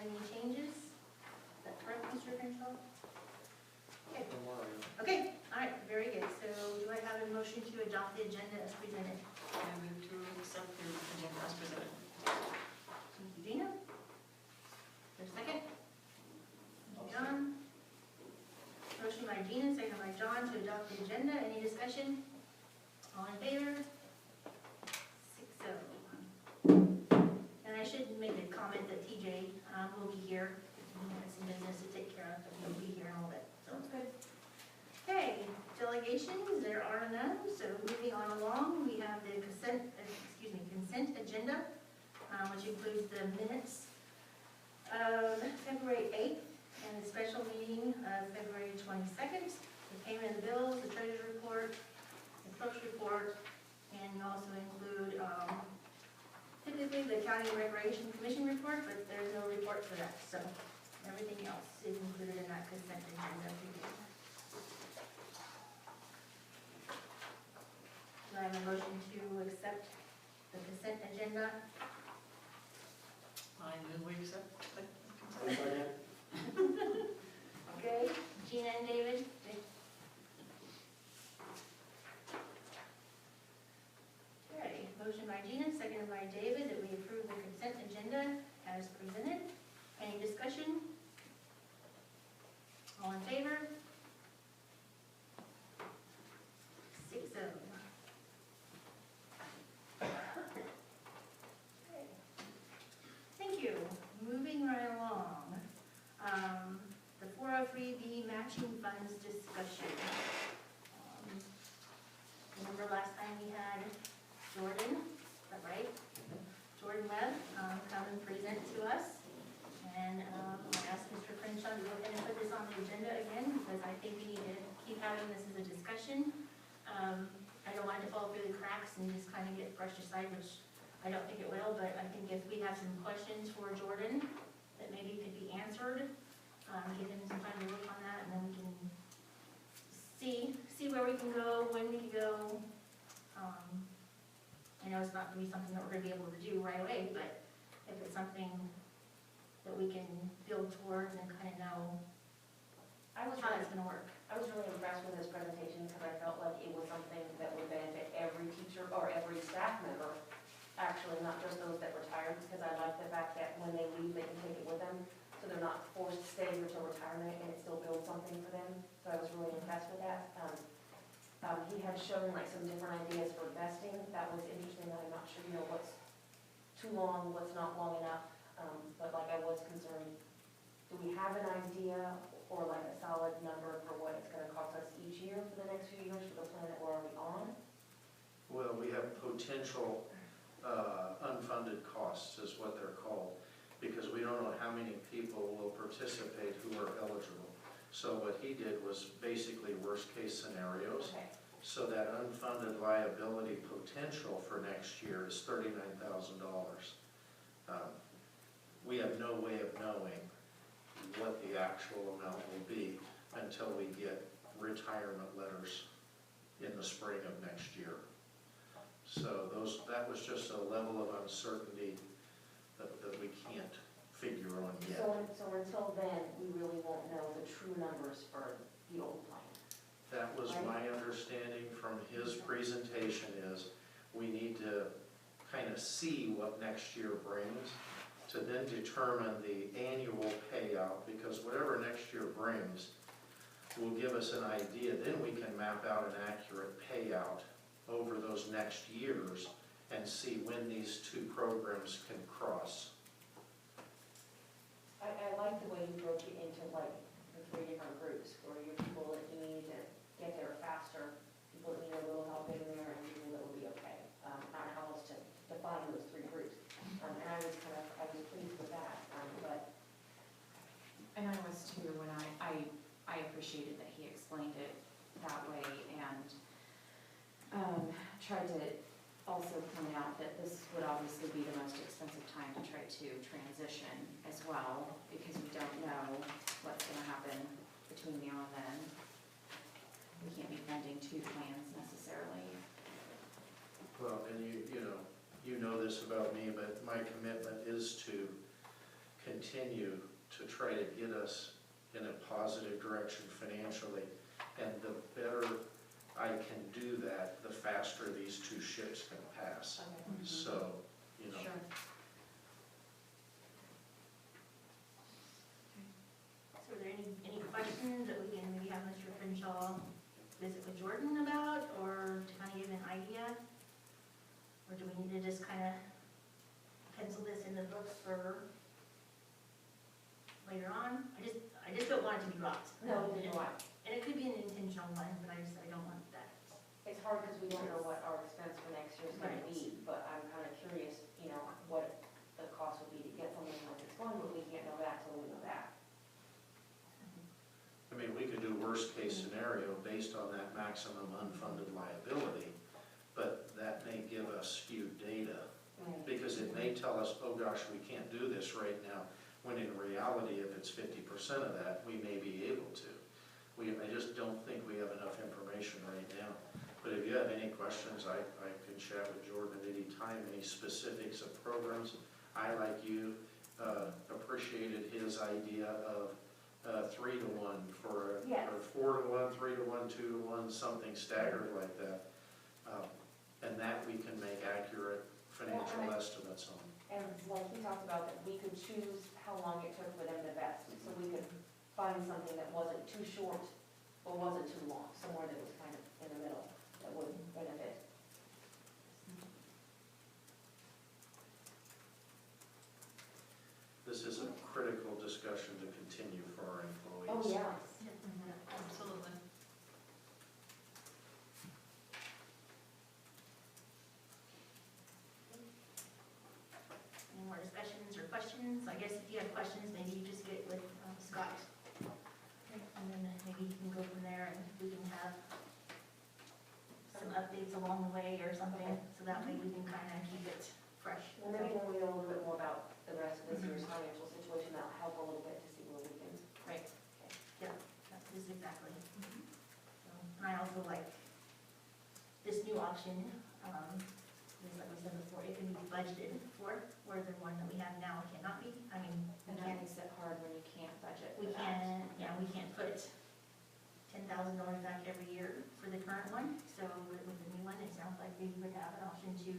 any changes? Is that correct, Mr. Crenshaw? Okay. Okay, all right, very good. So do I have a motion to adopt the agenda as presented? I move to accept the agenda as presented. Thank you, Dina. There's a second? Thank you, John. Motion by Gina, second by John to adopt the agenda. Any discussion? All in favor? 6-0. And I should make a comment that TJ will be here. He has some business to take care of, but he'll be here in a little bit. So it's good. Okay, delegations, there are none. So moving on along, we have the consent agenda, which includes the minutes of February 8th and the special meeting of February 22nd, the payment of the bills, the treasurer's report, the clerk's report, and we also include typically the County Recreation Commission report, but there's no report for that, so everything else is included in that consent agenda. Do I have a motion to accept the consent agenda? I move we accept the consent. Okay, Gina and David? Okay, motion by Gina, seconded by David, that we approve the consent agenda as presented. Any discussion? All in favor? 6-0. Okay. Thank you. Moving right along. The 403B matching funds discussion. Remember last time we had Jordan, is that right? Jordan Webb come and present to us. And I asked Mr. Crenshaw to go ahead and put this on the agenda again, because I think we need to keep having this as a discussion. I don't want it to fall through the cracks and just kind of get brushed aside, which I don't think it will, but I think if we have some questions for Jordan that maybe could be answered, give him some time to work on that, and then we can see where we can go, when we can go. I know it's not going to be something that we're going to be able to do right away, but if it's something that we can build towards and kind of know how it's going to work. I was really impressed with this presentation because I felt like it was something that would benefit every teacher or every staff member, actually, not just those that retired, because I like the fact that when they leave, they can take it with them, so they're not forced to stay here till retirement, and it still builds something for them. So I was really impressed with that. He had shown like some different ideas for vesting. That was interesting. I'm not sure, what's too long, what's not long enough. But like I was concerned, do we have an idea or like a solid number for what it's going to cost us each year for the next few years for the plan that we're already on? Well, we have potential unfunded costs is what they're called, because we don't know how many people will participate who are eligible. So what he did was basically worst case scenarios. Okay. So that unfunded liability potential for next year is $39,000. We have no way of knowing what the actual amount will be until we get retirement letters in the spring of next year. So that was just a level of uncertainty that we can't figure on yet. So until then, we really won't know the true numbers for the old plan. That was my understanding from his presentation is we need to kind of see what next year brings to then determine the annual payout, because whatever next year brings will give us an idea. Then we can map out an accurate payout over those next years and see when these two programs can cross. I like the way you broke it into like the 3 different groups, where your people that need to get there faster, people that need a little help in there, and people that will be okay. I don't know how else to define those 3 groups. And I was pleased with that. And I was too, when I appreciated that he explained it that way, and tried to also point out that this would obviously be the most expensive time to try to transition as well, because we don't know what's going to happen between now and then. We can't be funding 2 plans necessarily. Well, and you know this about me, but my commitment is to continue to try to get us in a positive direction financially. And the better I can do that, the faster these two ships can pass. So, you know. Sure. So are there any questions that we can maybe have Mr. Crenshaw visit with Jordan about, or to kind of give an idea? Or do we need to just kind of pencil this in the books for later on? I just don't want it to be dropped. No, we didn't want. And it could be an intentional one, but I don't want that. It's hard because we don't know what our expense for next year is gonna Right. be, but I'm kind of curious, you know, what the cost would be to get something like this going, but we can't know that till we know that. I mean, we could do worst case scenario based on that maximum unfunded liability, but that may give us skewed data, because it may tell us, oh gosh, we can't do this right now, when in reality, if it's 50% of that, we may be able to. I just don't think we have enough information right now. But if you have any questions, I can chat with Jordan at any time, any specifics of programs. I, like you, appreciated his idea of 3-to-1 for, Yes. or 4-to-1, 3-to-1, 2-to-1, something staggered like that. And that we can make accurate financial estimates on. And like he talked about, that we could choose how long it took for them to vest, so we could find something that wasn't too short or wasn't too long, somewhere that was kind of in the middle, that would benefit. This is a critical discussion to continue for our employees. Oh, yeah. Absolutely. Any more discussions or questions? I guess if you have questions, maybe you just get with Scott. And then maybe you can go from there and we can have some updates along the way or something, so that way we can kind of keep it fresh. Well, maybe when we know a little bit more about the rest of this year's financial situation, that'll help a little bit to see where we can. Right. Yeah, that is exactly. So, and I also like this new option, just like we said before, it can be budgeted for, where the one that we have now cannot be. I mean, we And can't, that makes it hard when you can't budget we for that. we can't put $10,000 back every year for the current one. So with the new one, it sounds like we would have an option to,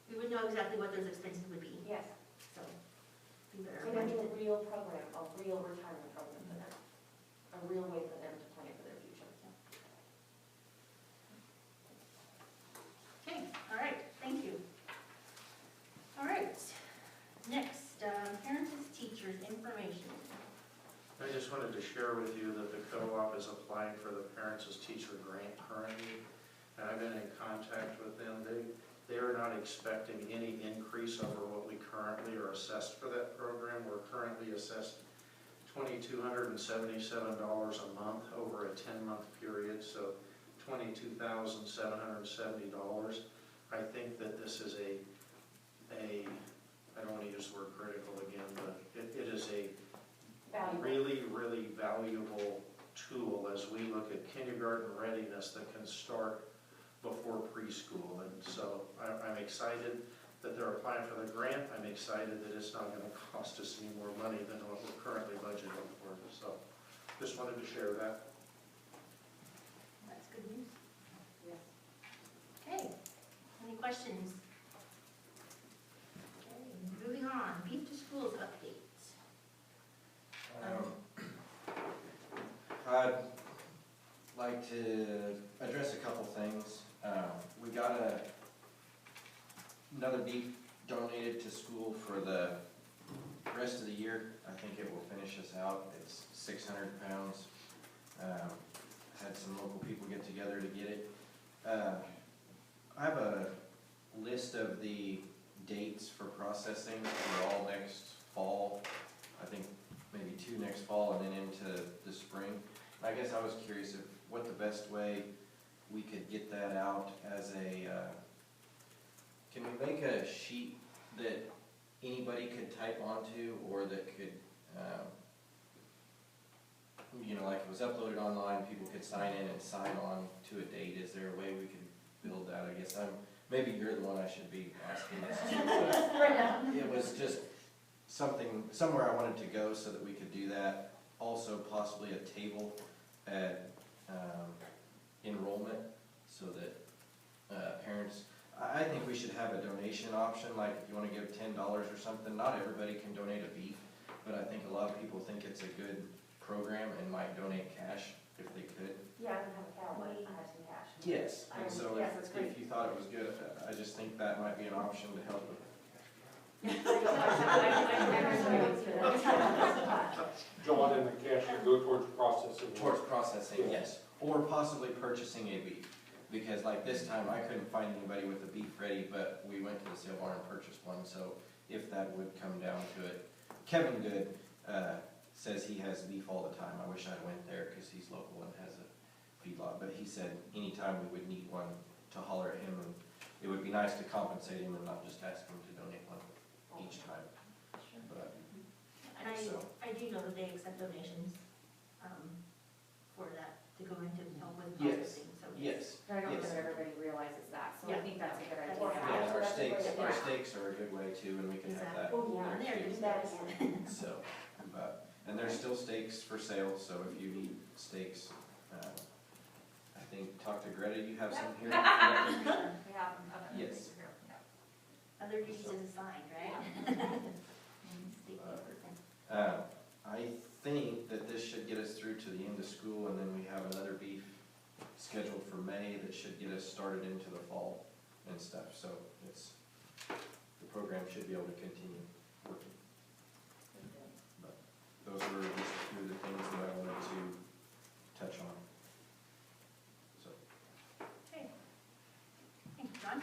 we would know exactly what those expenses would be. Yes, So we better so maybe a budget it. real program, a real retirement program for them, a real way for them to plan for their future. Okay, all right, thank you. All right, next, parents and teachers information. I just wanted to share with you that the co-op is applying for the Parents as Teacher grant currently. And I've been in contact with them. They are not expecting any increase over what we currently are assessed for that program. We're currently assessed $2,277 a month over a 10-month period, so $22,770. I think that this is I don't want to use the word critical again, but it is a really, really valuable tool as we look at kindergarten readiness that can start before preschool. And so I'm excited that they're applying for the grant. I'm excited that it's not going to cost us any more money than what we're currently budgeting for. So just wanted to share that. That's good news. Yes. Okay, any questions? Okay, moving on, Beef to Schools updates. I'd like to address a couple things. We got another beef donated to school for the rest of the year. I think it will finish us out. It's 600 pounds. Had some local people get together to get it. I have a list of the dates for processing for all next fall. I think maybe 2 next fall and then into the spring. I guess I was curious what the best way we could get that out as a, can we make a sheet that anybody could type onto, or that could, like it was uploaded online, people could sign in and sign on to a date? Is there a way we could build that? I guess maybe you're the one I should be asking this to, but it was just somewhere I wanted to go so that we could do that. Also possibly a table at enrollment so that parents, I think we should have a donation option, like if you want to give $10 or something. Not everybody can donate a beef, but I think a lot of people think it's a good program and might donate cash if they could. Yeah, I don't have a cow, but I have some cash. Yes, and so Yes, that's great. if you thought it was good, I just think that might be an option to help with. John, and the cash should go towards processing. Towards processing, yes, or possibly purchasing a beef, because like this time, I couldn't find anybody with a beef ready, but we went to the sale barn and purchased one, so if that would come down to it. Kevin Good, says he has beef all the time. I wish I went there, because he's local and has a feedlot, but he said anytime we would need one to holler at him, and it would be nice to compensate him and not just ask him to donate one each time, but, And so. I do know that they accept donations, for that, to go into help with Yes. processing, so. Yes. But I don't know Yes. that everybody realizes that, so I Yeah. think that's a good That's idea. awesome. Yeah, our That's a steaks, great our idea. steaks are a good way too, and we can have that. Oh, yeah. And they're Do just that steaks. again. So, and there's still steaks for sale, so if you need steaks, I think, talk to Greta, you have some here? Yeah. We have them up in the Yes. freezer here, yeah. Other duties assigned, right? Sticky person. I think that this should get us through to the end of school, and then we have another beef scheduled for May that should get us started into the fall and stuff, so the program should be able to continue working. But those were just a few of the things that I wanted to touch on. So, Okay. Thanks, John.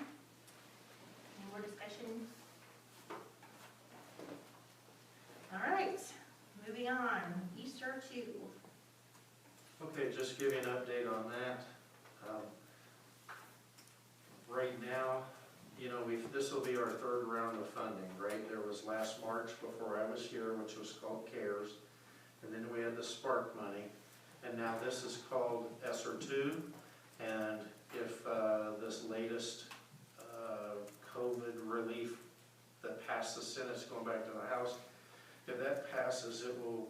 Any more discussion? All right, moving on, ESSER 2. Okay, just give you an update on that. Right now, you know, this will be our third round of funding, right? There was last March before I was here, which was called CARES, and then we had the Spark money, and now this is called ESSER 2, and if this latest COVID relief that passed the Senate is going back to the House, if that passes, it will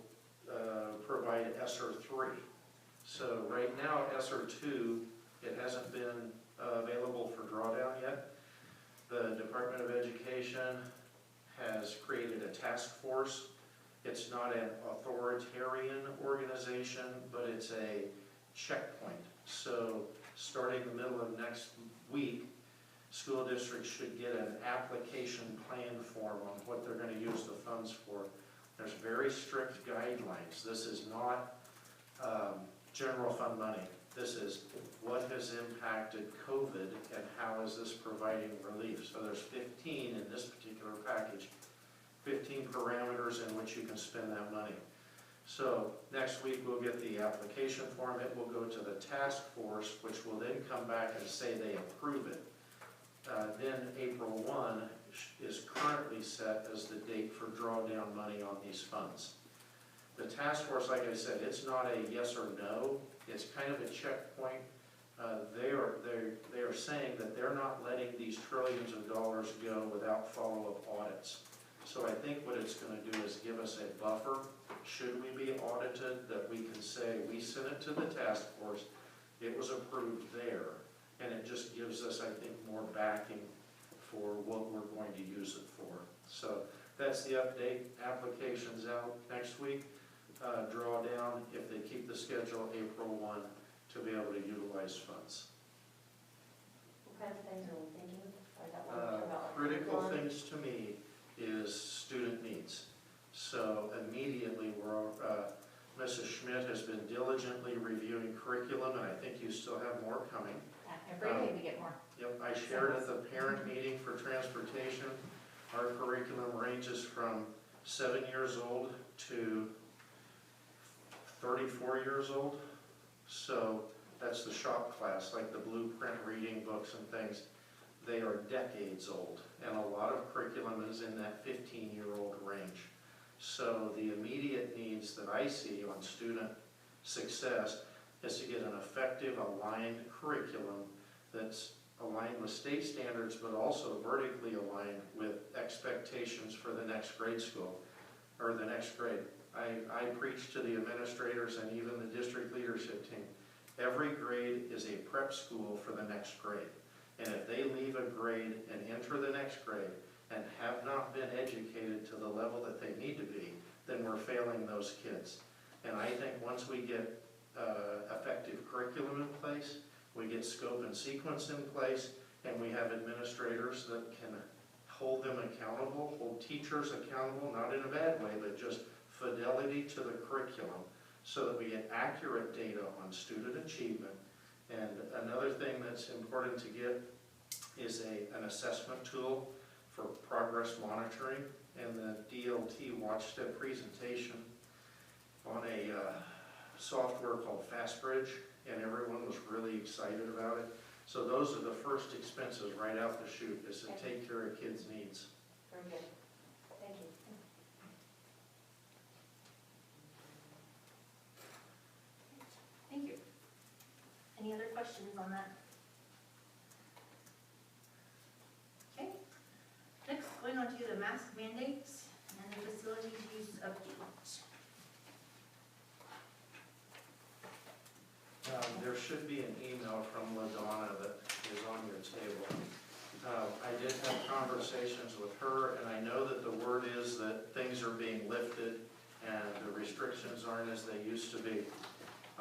provide ESSER 3. So right now, ESSER 2, it hasn't been available for drawdown yet. The Department of Education has created a task force. It's not an authoritarian organization, but it's a checkpoint. So starting the middle of next week, school districts should get an application plan form on what they're going to use the funds for. There's very strict guidelines. This is not general fund money. This is what has impacted COVID and how is this providing relief. So there's 15 in this particular package, 15 parameters in which you can spend that money. So next week we'll get the application form. It will go to the task force, which will then come back and say they approve it. Then April 1 is currently set as the date for drawdown money on these funds. The task force, like I said, it's not a yes or no. It's kind of a checkpoint. They are saying that they're not letting these trillions of dollars go without follow-up audits. So I think what it's going to do is give us a buffer, should we be audited, that we can say, we sent it to the task force, it was approved there, and it just gives us, I think, more backing for what we're going to use it for. So that's the update. Applications out next week. Drawdown, if they keep the schedule, April 1, to be able to utilize funds. What kinds of things are we thinking? Or is that one we're talking about, like, Critical curriculum? things to me is student needs. So immediately, Mrs. Schmidt has been diligently reviewing curriculum, and I think you still have more coming. Every day we get more. Yep, I shared at the parent meeting for transportation. Our curriculum ranges from 7 years old to 34 years old. So that's the shop class, like the blueprint reading books and things. They are decades old, and a lot of curriculum is in that 15-year-old range. So the immediate needs that I see on student success is to get an effective, aligned curriculum that's aligned with state standards, but also vertically aligned with expectations for the next grade school. or the next grade. I preach to the administrators and even the district leadership team. Every grade is a prep school for the next grade. And if they leave a grade and enter the next grade and have not been educated to the level that they need to be, then we're failing those kids. And I think once we get effective curriculum in place, we get scope and sequence in place, and we have administrators that can hold them accountable, hold teachers accountable, not in a bad way, but just fidelity to the curriculum, so that we get accurate data on student achievement. And another thing that's important to get is an assessment tool for progress monitoring. And the DLT watched a presentation on a software called FastBridge, and everyone was really excited about it. So those are the first expenses right out the chute, is to take care of kids' needs. Very good. Thank you. Thank you. Any other questions on that? Okay. Next, going on to the mask mandates and the facilities use update. There should be an email from LaDonna that is on your table. I did have conversations with her, and I know that the word is that things are being lifted and the restrictions aren't as they used to be.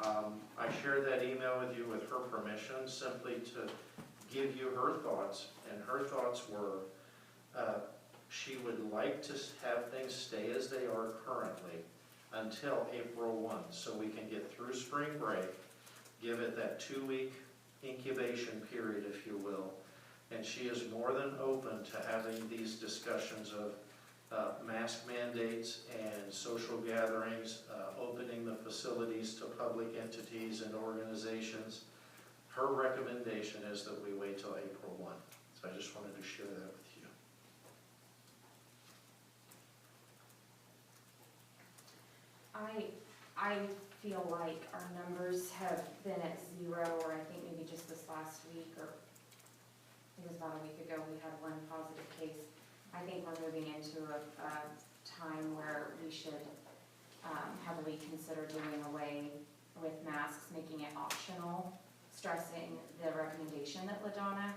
I shared that email with you with her permission, simply to give you her thoughts, and her thoughts were she would like to have things stay as they are currently until April 1, so we can get through spring break, give it that 2-week incubation period, if you will. And she is more than open to having these discussions of mask mandates and social gatherings, opening the facilities to public entities and organizations. Her recommendation is that we wait till April 1. So I just wanted to share that with you. I feel like our numbers have been at 0, or I think maybe just this last week, or it was about a week ago, we had one positive case. I think we're moving into a time where we should heavily consider doing away with masks, making it optional, stressing the recommendation that LaDonna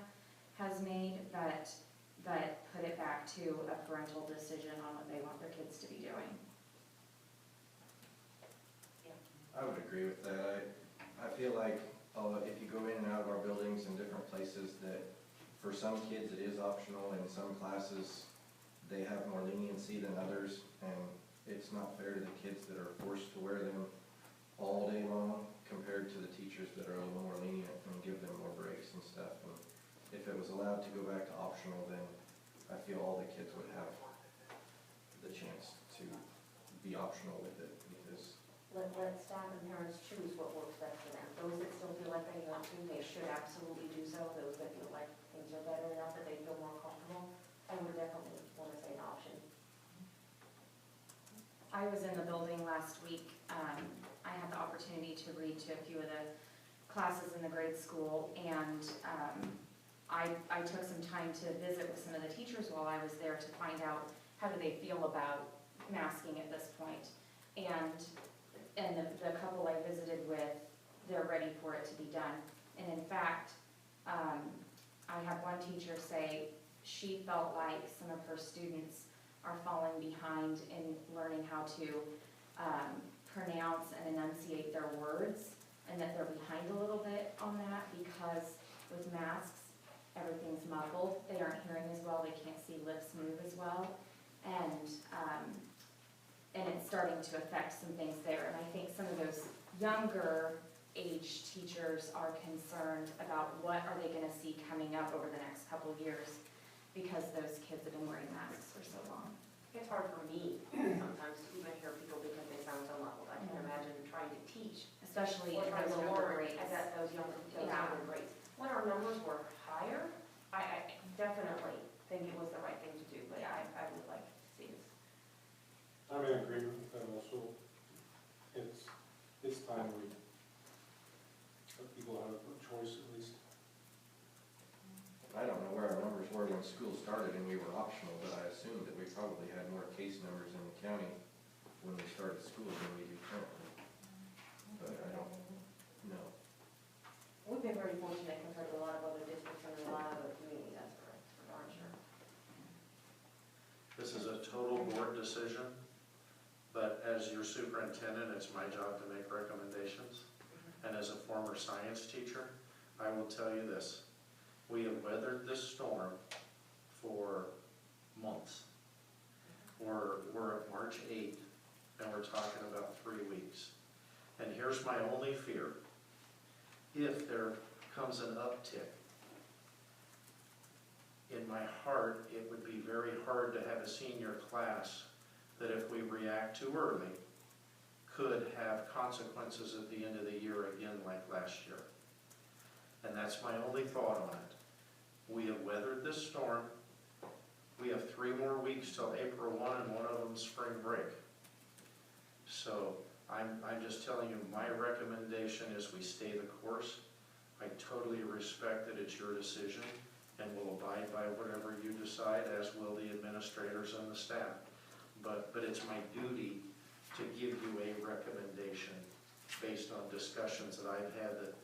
has made, but put it back to a parental decision on what they want their kids to be doing. I would agree with that. I feel like if you go in and out of our buildings in different places, that for some kids it is optional, and some classes they have more leniency than others, and it's not fair to the kids that are forced to wear them all day long compared to the teachers that are a little more lenient and give them more breaks and stuff. And if it was allowed to go back to optional, then I feel all the kids would have the chance to be optional with it, because Let staff and parents choose what works best for them. Those that still feel like they want to, they should absolutely do so. Those that feel like things are better enough that they feel more comfortable, I would definitely want to say an option. I was in the building last week. I had the opportunity to read to a few of the classes in the grade school, and I took some time to visit with some of the teachers while I was there to find out how do they feel about masking at this point. And the couple I visited with, they're ready for it to be done. And in fact, I had one teacher say she felt like some of her students are falling behind in learning how to pronounce and enunciate their words, and that they're behind a little bit on that because with masks, everything's muffled. They aren't hearing as well. They can't see lips move as well. And it's starting to affect some things there. And I think some of those younger age teachers are concerned about what are they gonna see coming up over the next couple of years, because those kids have been wearing masks for so long. It's hard for me sometimes to even hear people because they sound so muffled. I can imagine trying to teach, Especially or in trying those to younger learn grades. at those younger Yeah. grades. When our numbers were higher, I definitely think it was the right thing to do, but I would like to see this. I'm in agreement with that also. It's time we let people have a choice at least. I don't know where our numbers were when school started and we were optional, but I assumed that we probably had more case numbers in the county when we started school than we do currently. But I don't know. We've been very fortunate compared to a lot of other districts and a lot of other communities, that's for darn sure. This is a total board decision, but as your superintendent, it's my job to make recommendations. And as a former science teacher, I will tell you this. We have weathered this storm for months. We're at March 8th, and we're talking about 3 weeks. And here's my only fear. If there comes an uptick, in my heart, it would be very hard to have a senior class that if we react too early, could have consequences at the end of the year again like last year. And that's my only thought on it. We have weathered this storm. We have 3 more weeks till April 1, and one of them is spring break. So I'm just telling you, my recommendation is we stay the course. I totally respect that it's your decision, and will abide by whatever you decide, as will the administrators and the staff. But it's my duty to give you a recommendation based on discussions that I've had that,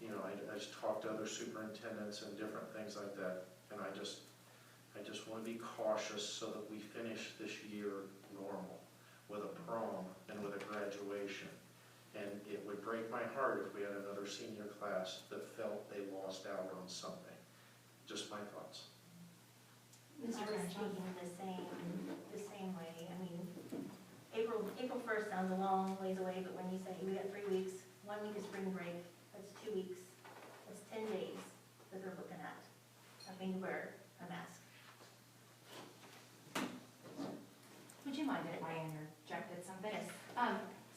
you know, I just talked to other superintendents and different things like that, and I just want to be cautious so that we finish this year normal, with a prom and with a graduation. And it would break my heart if we had another senior class that felt they lost out on something. Just my thoughts. I was thinking the same way. I mean, April 1st sounds a long ways away, but when you say we got 3 weeks, 1 week is spring break, that's 2 weeks, that's 10 days that they're looking at having to wear a mask. Would you mind if I interjected something? Yes.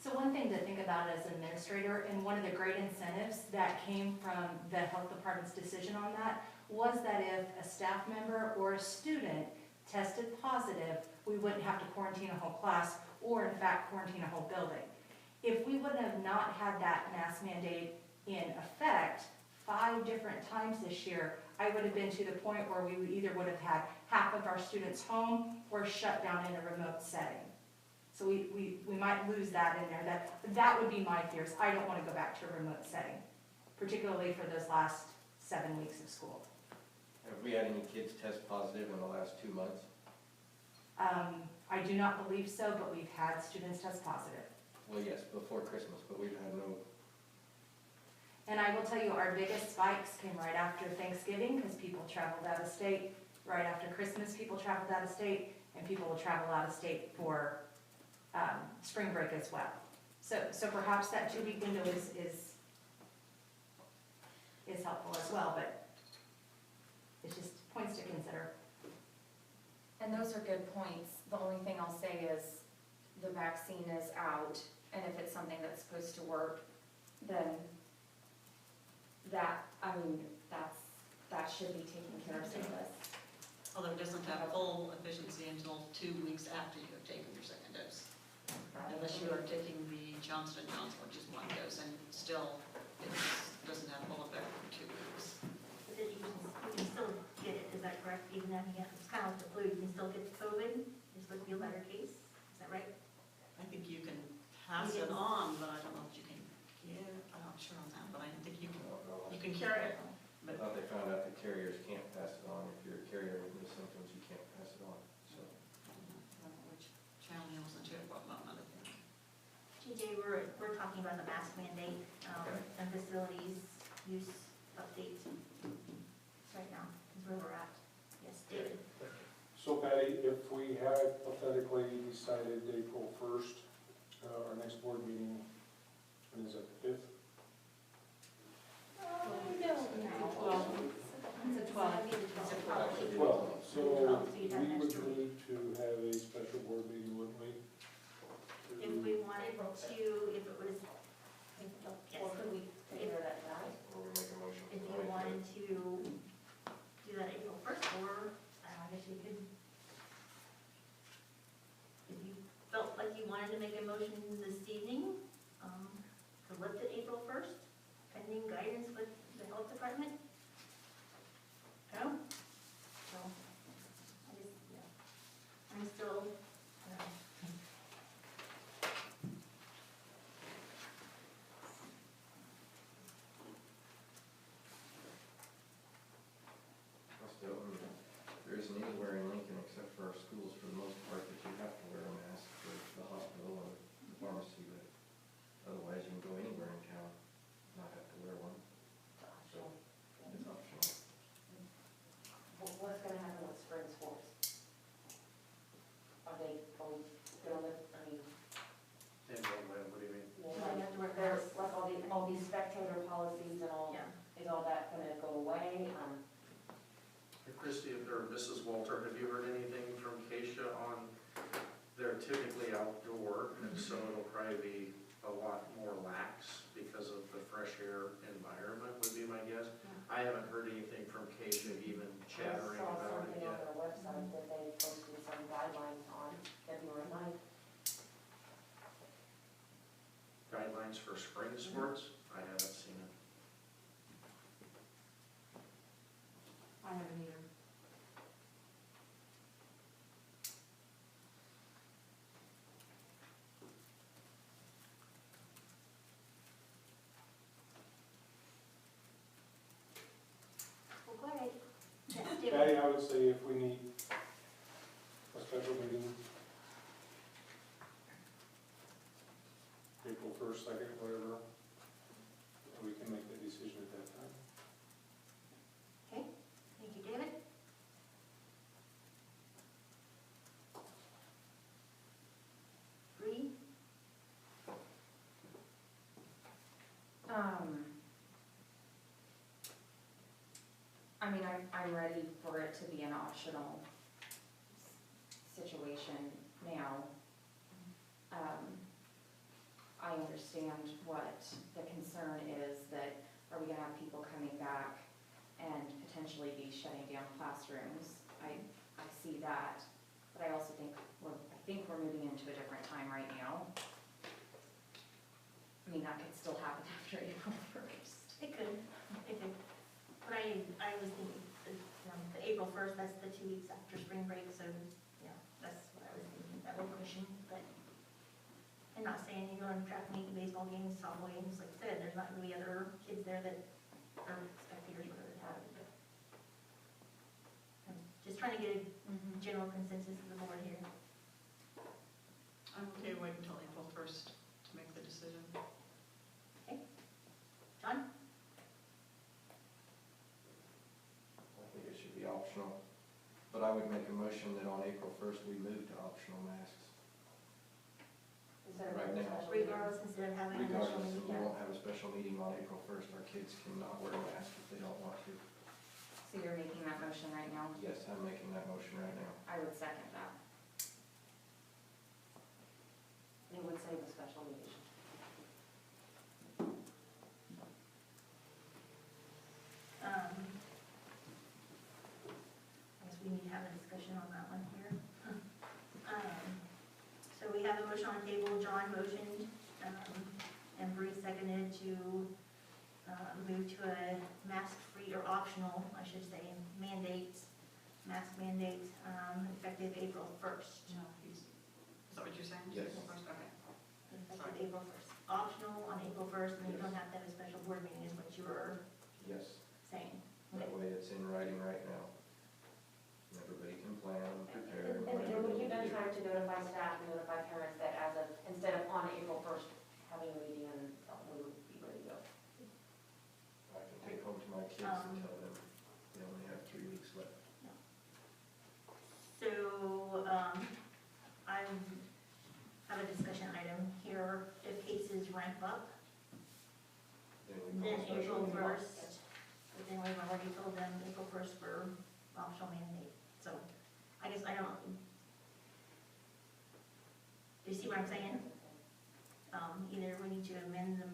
So one thing to think about as an administrator, and one of the great incentives that came from the health department's decision on that, was that if a staff member or a student tested positive, we wouldn't have to quarantine a whole class, or in fact quarantine a whole building. If we would have not had that mask mandate in effect 5 different times this year, I would have been to the point where we either would have had half of our students home or shut down in a remote setting. So we might lose that in there. That would be my fears. I don't want to go back to a remote setting, particularly for those last 7 weeks of school. Have we had any kids test positive in the last 2 months? I do not believe so, but we've had students test positive. Well, yes, before Christmas, but we've had no. And I will tell you, our biggest spikes came right after Thanksgiving, because people traveled out of state. Right after Christmas, people traveled out of state, and people will travel out of state for spring break as well. So perhaps that 2-week window is helpful as well, but it's just points to consider. And those are good points. The only thing I'll say is the vaccine is out, and if it's something that's supposed to work, then that should be taken care of. Although it doesn't have full efficiency until 2 weeks after you have taken your second dose. Unless you are taking the Johnson & Johnson, which is 1 dose, and still it doesn't have full effect for 2 weeks. But then you can still get it, is that correct? Even if you have, it's kind of like the flu, you can still get COVID, it's supposed to be a lighter case, is that right? I think you can pass it on, but I don't know if you can give, I'm not sure on that, but I think you can carry it. I thought they found out that carriers can't pass it on. If you're a carrier with the symptoms, you can't pass it on, so. I don't know which channel I wasn't sure what moment, I think. TJ, we're talking about the mask mandate, and facilities use update right now, is where we're at. Yes, David? So Patty, if we had hypothetically decided April 1st, our next board meeting, when is it, the 5th? Well, it's a 12. It's a 12. 12, so you'd have we an would extra week. need to have a special board meeting, wouldn't we? If we wanted to, if it was, yes, Or could we take care of that tonight? Or we make a motion. if you wanted to do that April 1st, or, I guess you could, if you felt like you wanted to make a motion this evening, to lift it April 1st, pending guidance with the health department. No? So, I just, yeah, I'm still, bystander policies and all, Yeah. is all that gonna go away? Hey, Christie, or Mrs. Walter, have you heard anything from Keisha on, they're typically outdoor, and so it'll probably be a lot more lax because of the fresh air environment would be my guess. I haven't heard anything from Keisha even chattering I saw about something it on yet. their website that they posted some guidelines on February 9th. Guidelines for spring sports, I haven't seen it. I haven't either. Well, go ahead. Yeah, David. Patty, I would say if we need a special meeting, April 1st, 2nd, whatever, we can make the decision at that time. Okay, thank you, David. Bree? I mean, I'm ready for it to be an optional situation now. I understand what the concern is, that are we gonna have people coming back and potentially be shutting down classrooms? I see that, but I also think we're moving into a different time right now. I mean, that could still happen after April 1st. It could. But I was thinking, the April 1st, that's the 2 weeks after spring break, so, yeah, that's what I was thinking, that we're pushing, but I'm not saying you go on track meet, baseball games, softball games, like I said, there's not really other kids there that are spectators, whatever it happens, but I'm just trying to get a general consensus of the board here. I'm okay waiting until April 1st to make the decision. John? I think it should be optional, but I would make a motion that on April 1st, we move to optional masks. Instead of Right a now. special meeting. Regardless, instead of having an initial Regardless, meeting, we yeah. won't have a special meeting on April 1st, our kids cannot wear masks if they don't want to. So you're making that motion right now? Yes, I'm making that motion right now. I would second that. It would save a special meeting. I guess we need to have a discussion on that one here. So we have a motion on the table, John motioned, and Bree seconded to move to a mask-free or optional, I should say, mask mandate, effective April 1st. No, is that what you're saying? Yes. April 1st? Okay. Effective April 1st. Optional on April 1st, and then you don't have to have a special board meeting, is what you were Yes, saying. that way it's in writing right now. And everybody can plan, prepare. And would you then try to notify staff and notify parents that as of, instead of on April 1st, having a meeting and we would be ready to go? I can take home to my kids and tell them they only have 3 weeks left. So, I have a discussion item here. If cases ramp up, Then we then call a special April meeting. 1st, but then we've already told them April 1st for optional mandate. So, I guess I don't, do you see what I'm saying? Either we need to amend the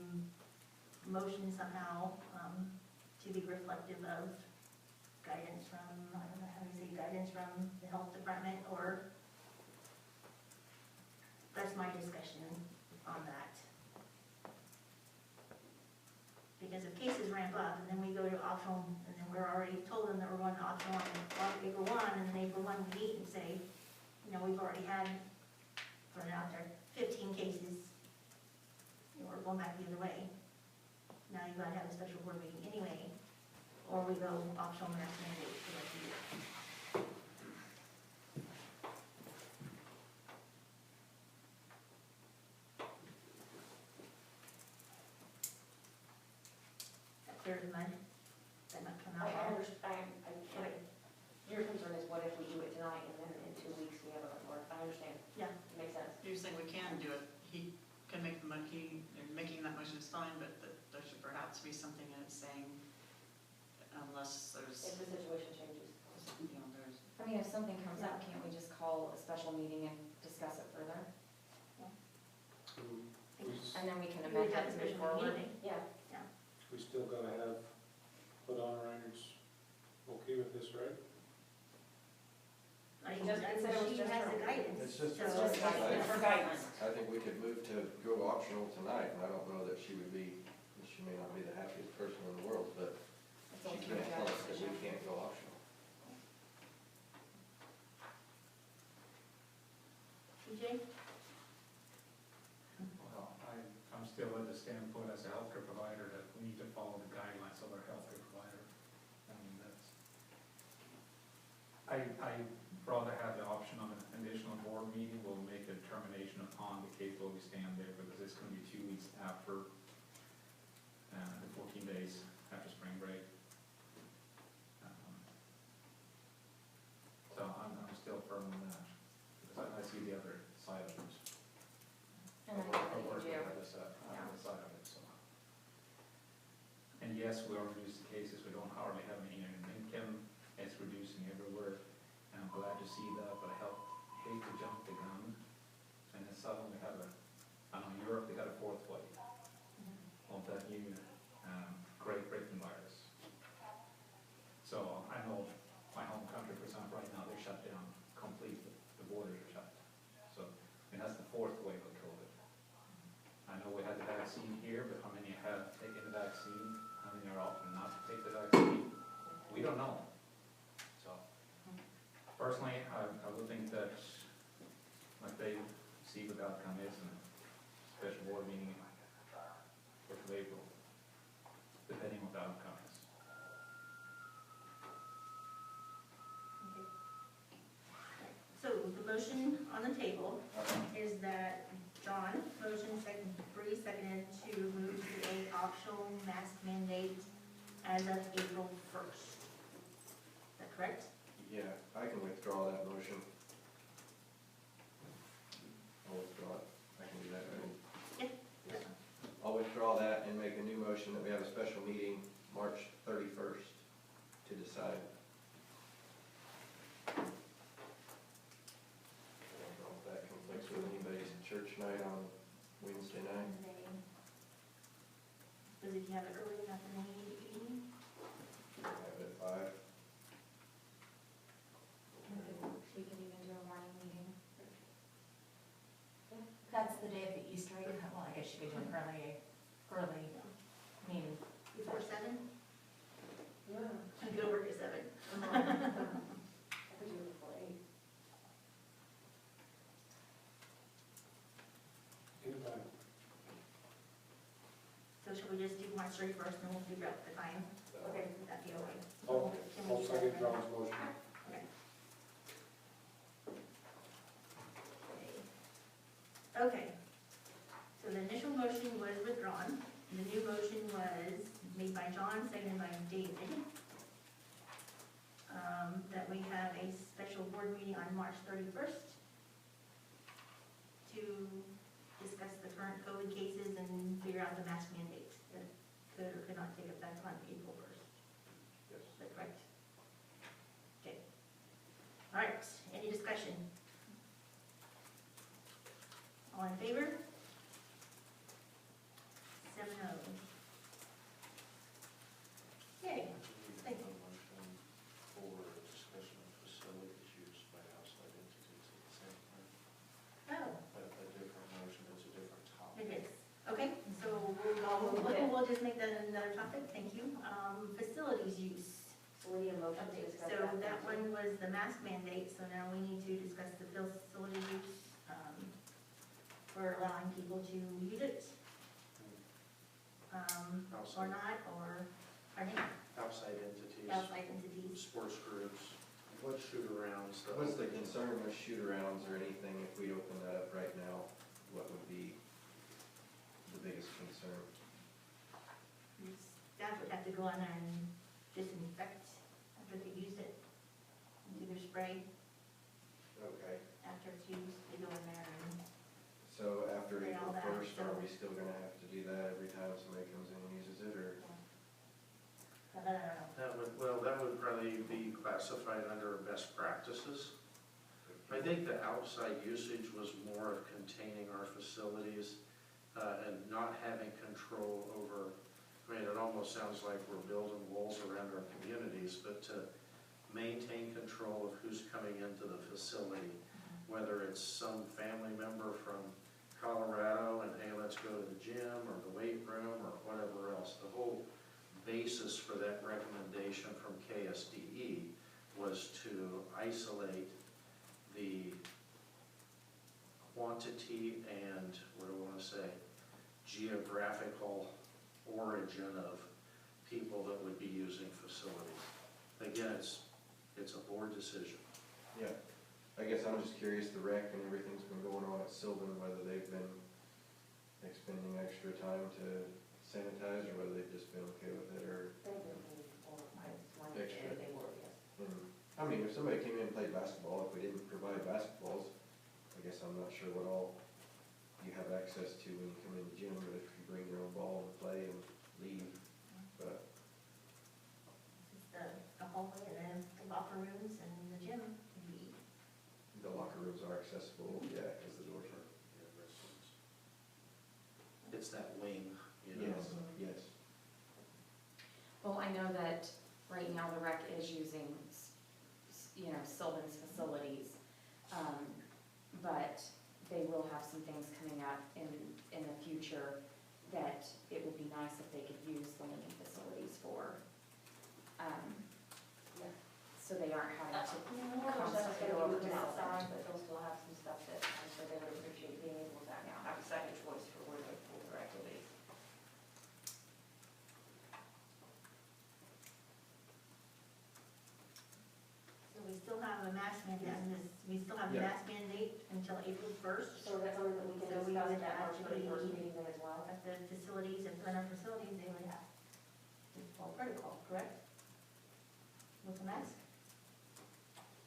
motion somehow, to be reflective of guidance from, I don't know how you say, guidance from the health department, or that's my discussion on that. Because if cases ramp up and then we go to optional, and then we're already told them that we're going to optional on April 1, and then April 1 we meet and say, you know, we've already had, put it out there, 15 cases, you know, we're going back the other way. Now you've got to have a special board meeting anyway, or we go optional mask mandate for the year. That clear as mud? That might come out I well. understand, your concern is what if we do it tonight and then in 2 weeks we have a report? I understand. Yeah. It makes sense. You're saying we can do it, he can make the motion, making that motion is fine, but that should perhaps has to be something in it saying, unless there's, If the situation changes. there's, I mean, if something comes up, can't we just call a special meeting and discuss it further? And then we can We would amend have a it and move special forward? meeting. Yeah. We still gotta have, put on Reiner's okay with this, right? I She just- it said it was she just has her- the guidance. It's just- so- It's just guidance, for guidance. I think we could move to go optional tonight, and I don't know that she would be, she may not be the happiest person in the world, but It's she ultimately can't tell our us that we decision. can't go optional. TJ? Well, I'm still at the standpoint as a healthcare provider that we need to follow the guidelines of our healthcare provider. I mean, that's, I'd rather have the option of an additional board meeting. We'll make a determination upon the case where we stand there, because it's gonna be 2 weeks after, the 14 days after spring break. So I'm still firm on that, because I see the other side of it. And I I'll think work that you with do. the other side of it, so. And yes, we are reducing cases, we don't hardly have any in Lincoln, it's reducing everywhere, and I'm glad to see that, but I hate to jump the gun, and then suddenly we have I know in Europe, they got a 4th wave of that new, Great Britain virus. So I know my home country, for example, right now, they're shut down completely, the borders are shut. So, and that's the 4th wave of COVID. I know we had the vaccine here, but how many have taken the vaccine? How many are opting not to take the vaccine? We don't know. So, personally, I would think that, like they see what the outcome is in a special board meeting in 1st of April, depending on what the outcome is. Okay. So the motion on the table is that John, motion second, Bree seconded to move to a optional mask mandate as of April 1st. Is that correct? Yeah, I can withdraw that motion. I'll withdraw it. I can do that, right? Yeah. I'll withdraw that and make a new motion that we have a special meeting March 31st to decide. I don't know if that conflicts with anybody's church night on Wednesday night. Because if you have it early enough in the evening, I have it at 5. We could even do a morning meeting. That's the day of the Easter egg, well, I guess you could do an early meeting. before 7, Yeah. you go work at 7. I could do it before 8. Anytime. So should we just do March 31st and we'll figure out the time? Okay. Would that be okay? I'll, Can we I'll do that second then? John's motion. Okay. Okay, so the initial motion was withdrawn, the new motion was made by John, seconded by David. That we have a special board meeting on March 31st to discuss the current COVID cases and figure out the mask mandates that could or could not take effect on April 1st. Yes. Is that correct? Okay. All right, any discussion? All in favor? 7-0. Okay, thank you. Motion for discussion of facilities used by outside entities at the same time. Oh, A different motion, it's a different topic. it is. Okay, so we'll just make that another topic, thank you. Facilities use. So we need a motion to Okay, discuss so that. that one was the mask mandate, so now we need to discuss the facility use, for allowing people to use it. Or Outside, not, or, pardon me, outside entities, outside entities. sports groups, what shoot-arounds. What's the concern with shoot-arounds or anything, if we open that up right now, what would be the biggest concern? Staff would have to go on there and disinfect after they use it, do their spray Okay, after it's used, they go in there and, so after And all April that, 1st, are so- we still gonna have to do that every time somebody comes in and uses it, or? classified under best practices. I think the outside usage was more of containing our facilities and not having control over, I mean, it almost sounds like we're building walls around our communities, but to maintain control of who's coming into the facility, whether it's some family member from Colorado and, hey, let's go to the gym or the weight room or whatever else. The whole basis for that recommendation from KSDE was to isolate the quantity and, what do I want to say, geographical origin of people that would be using facilities. Again, it's a board decision. Yeah, I guess I'm just curious, the rec and everything's been going on at Sylvan, whether they've been expending extra time to sanitize, or whether they've just been okay with it, or. Extra. They were, yes. I mean, if somebody came in and played basketball, if we didn't provide basketballs, I guess I'm not sure what all you have access to when you come in the gym, but if you bring your own ball and play and leave, but. It's the hallway and then the locker rooms and the gym can be. The locker rooms are accessible, yeah, because the doors are. It's that wing, you know. Yes, yes. Well, I know that right now the rec is using, Sylvan's facilities, but they will have some things coming up in the future that it would be nice if they could use the Lincoln facilities for. So they aren't having to constantly go over to outside, Sylvan. but they'll still have some stuff that I'm sure they would appreciate being able to now have a second choice for where they pull their activities. So we still have a mask mandate, we still have a Yeah. mask mandate until April 1st. So that's something that we can So we discuss would at March actually- 31st meeting then as well. At the facilities, and in our facilities, they would have to follow protocol, correct? With the mask?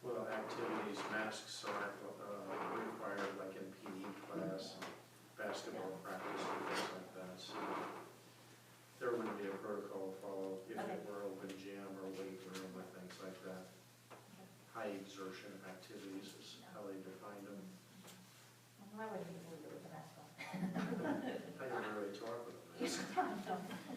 Well, activities, masks aren't required, like in PE class, basketball practice, and things like that. So there wouldn't be a protocol to follow if Okay. it were open gym or weight room or things like that. High exertion activities is how they defined them. Well, I wouldn't be able to do it with the mask on. I never really talk with them.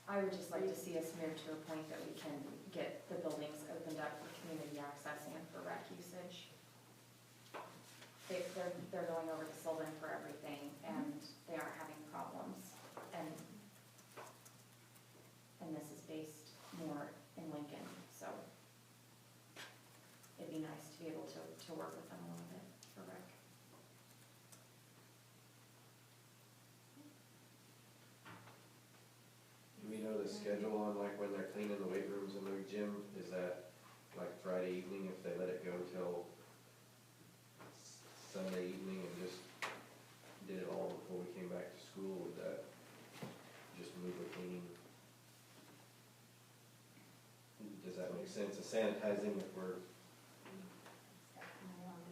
I would just like to see us move to a point that we can get the buildings opened up for community access and for rec usage. They're going over to Sylvan for everything, and they aren't having problems, and this is based more in Lincoln, so it'd be nice to be able to work with them a little bit for rec. Do we know the schedule on like when they're cleaning the weight rooms and the gym? Is that like Friday evening if they let it go till Sunday evening and just did it all before we came back to school? Would that just move the cleaning? Does that make sense? The sanitizing if we're,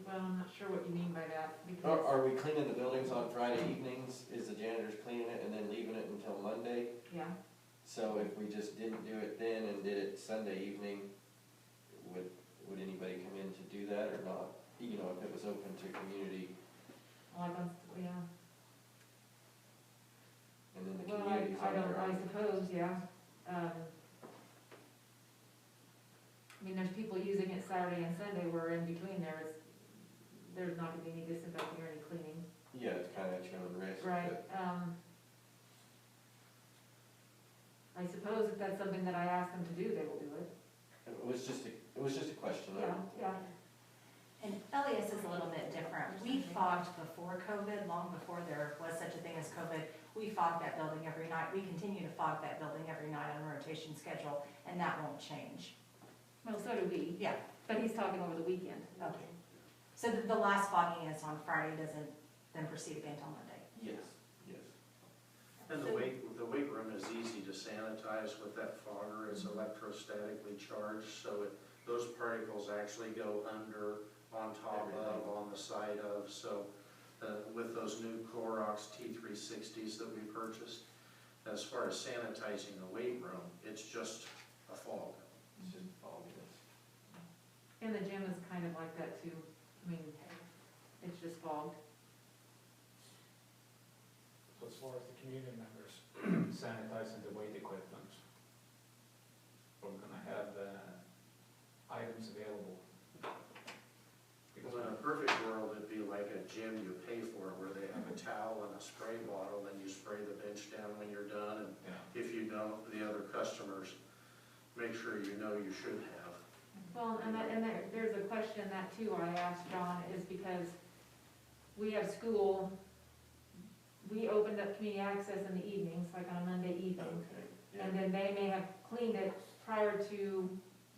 Well, I'm not sure what you mean by that, are, because, are we cleaning the buildings on Friday evenings? Is the janitors cleaning it and then leaving it until Monday? yeah, So if we just didn't do it then and did it Sunday evening, would anybody come in to do that or not? You know, if it was open to community, like, yeah, and then the well, community's I on don't, their I own. suppose, yeah. I mean, there's people using it Saturday and Sunday, where in between there's not gonna be any disinfecting or any cleaning. Yeah, it's kind of at your own risk. Right, but- I suppose if that's something that I ask them to do, they will do it. It was just a question. Yeah, yeah. And LES is a little bit different. We fogged before COVID, long before there was such a thing as COVID. We fogged that building every night. We continue to fog that building every night on a rotation schedule, and that won't change. Well, so do we, Yeah, but he's talking over the weekend. okay. So the last fogging is on Friday, doesn't then proceed again until Monday. Yes, yes. And the weight room is easy to sanitize with that fogger. It's electrostatically charged, so those particles actually go under, on top of, on the side of. So with those new Clorox T360s that we purchased, As far as sanitizing the weight room, it's just a fog. It's just fogginess. And the gym is kind of like that too. I mean, it's just fogged. So as far as the community members sanitizing the weight equipment, we're gonna have items available. Because Well, in a perfect world, it'd be like a gym you pay for, where they have a towel and a spray bottle, and you spray the bench down when you're done, and yeah. if you don't, the other customers, make sure you know you should have. Well, and there's a question that too I asked John, is because we have school, we opened up community access in the evenings, like on a Monday evening. Okay, yeah. And then they may have cleaned it prior to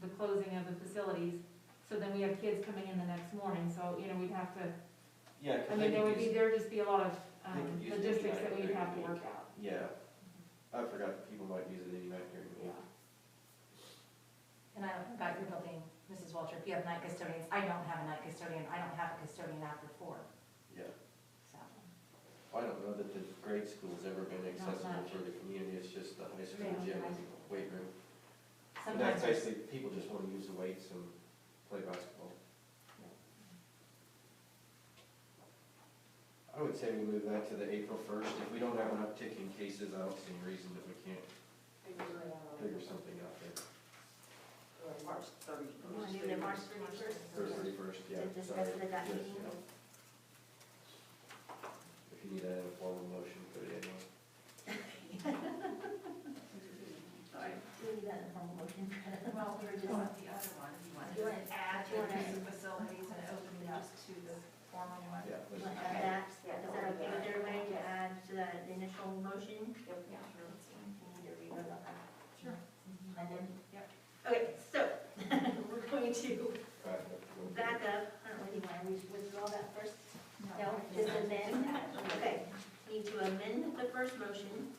the closing of the facilities. So then we have kids coming in the next morning, so, you know, we'd have to, Yeah, 'cause I they mean, could use- there'd just be a lot of they could use logistics any that night we'd during have the to week. work out. Yeah, I forgot that people might use it any night during the Yeah. week. And I don't know about your building, Mrs. Walter, if you have night custodians, I don't have a night custodian, I don't have a custodian after 4, Yeah. so. I don't know that the grade school's ever been accessible much. for the community, it's just the high school Yeah, gym high and school. weight room. And Sometimes that's basically, people just wanna use the weights and play basketball. I would say we move that to the April 1st. If we don't have an uptick in cases, I don't see any reason that we can't figure something out there. March 30. You want to do the March 31st? Or 31st, yeah. To discuss it at that Yes, meeting? yeah. If you need that in a formal motion, put it in. Sorry, we need that in a formal motion. Well, we were just on the other one, you You want to add, you want to, facilities and open it up to the formal one. Yeah. you let's- want to add that? Is that okay with everybody to add to that initial motion? Yep. You need to revote on that. Sure. And then, Yep. okay, so, we're going to we'll- back up, I don't know, you want to withdraw that first? No, just amend, okay. Need to amend the first motion,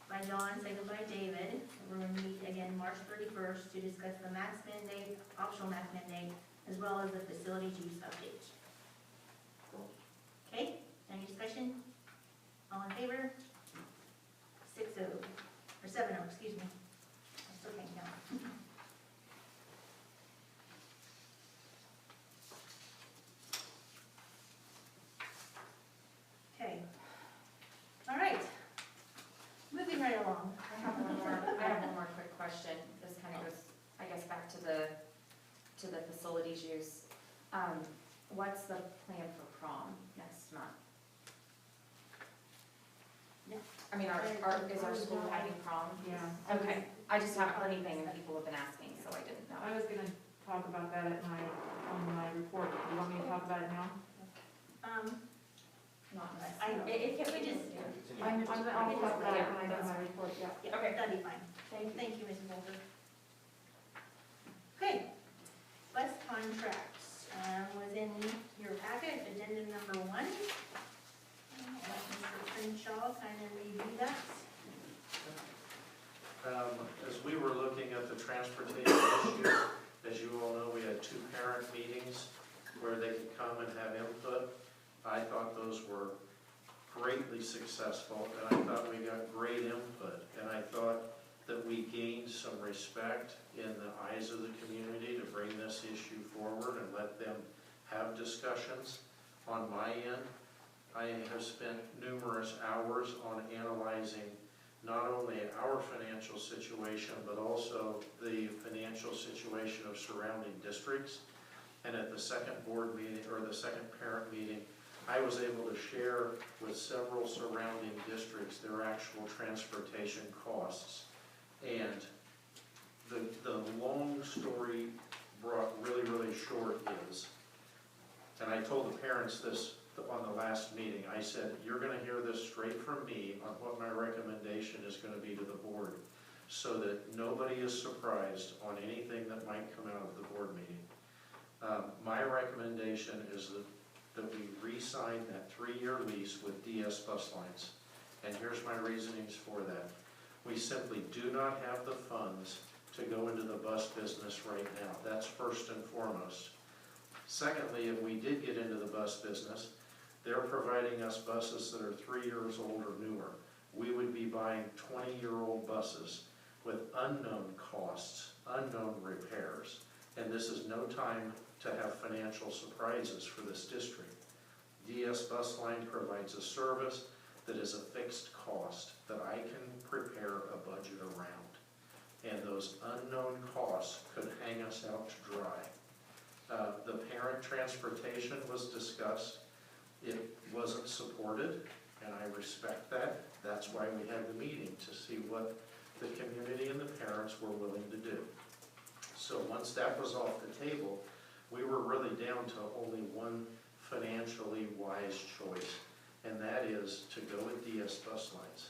by Dawn, second by David. We're going to meet again March 31st to discuss the max mandate, optional max mandate, as well as the facilities use update. Okay, any discussion? All in favor? 6-0, or 7-0, excuse me. I still can't count. Okay. All right. Moving right along. I have one more quick question. This kind of goes, I guess, back to the facilities use. What's the plan for prom next month? No. I mean, is our school having prom? Yeah. Okay, I just haven't heard anything and people have been asking, so I didn't know. I was gonna talk about that on my report. Do you want me to talk about it now? Not If we just, I'll talk about it when I do my report, yeah. yeah, Okay. that'd be fine. Thank you, Mrs. Walter. Okay, bus contracts, was in your packet, addendum number 1. I'll let Mr. Crenshaw kind of review that. As we were looking at the transportation issue, as you all know, we had 2 parent meetings where they could come and have input. I thought those were greatly successful, and I thought we got great input, and I thought that we gained some respect in the eyes of the community to bring this issue forward and let them have discussions. On my end, I have spent numerous hours on analyzing not only our financial situation, but also the financial situation of surrounding districts. And at the second board meeting, or the second parent meeting, I was able to share with several surrounding districts their actual transportation costs. And the long story brought really short is, and I told the parents this on the last meeting, I said, you're gonna hear this straight from me on what my recommendation is gonna be to the board, so that nobody is surprised on anything that might come out of the board meeting. My recommendation is that we re-sign that 3-year lease with DS Bus Lines. And here's my reasonings for that. We simply do not have the funds to go into the bus business right now. That's first and foremost. Secondly, if we did get into the bus business, they're providing us buses that are 3 years old or newer. we would be buying 20-year-old buses with unknown costs, unknown repairs. And this is no time to have financial surprises for this district. DS Bus Line provides a service that is a fixed cost that I can prepare a budget around. And those unknown costs could hang us out to dry. The parent transportation was discussed. It wasn't supported, and I respect that. That's why we had the meeting, to see what the community and the parents were willing to do. So once that was off the table, we were really down to only one financially wise choice, and that is to go with DS Bus Lines.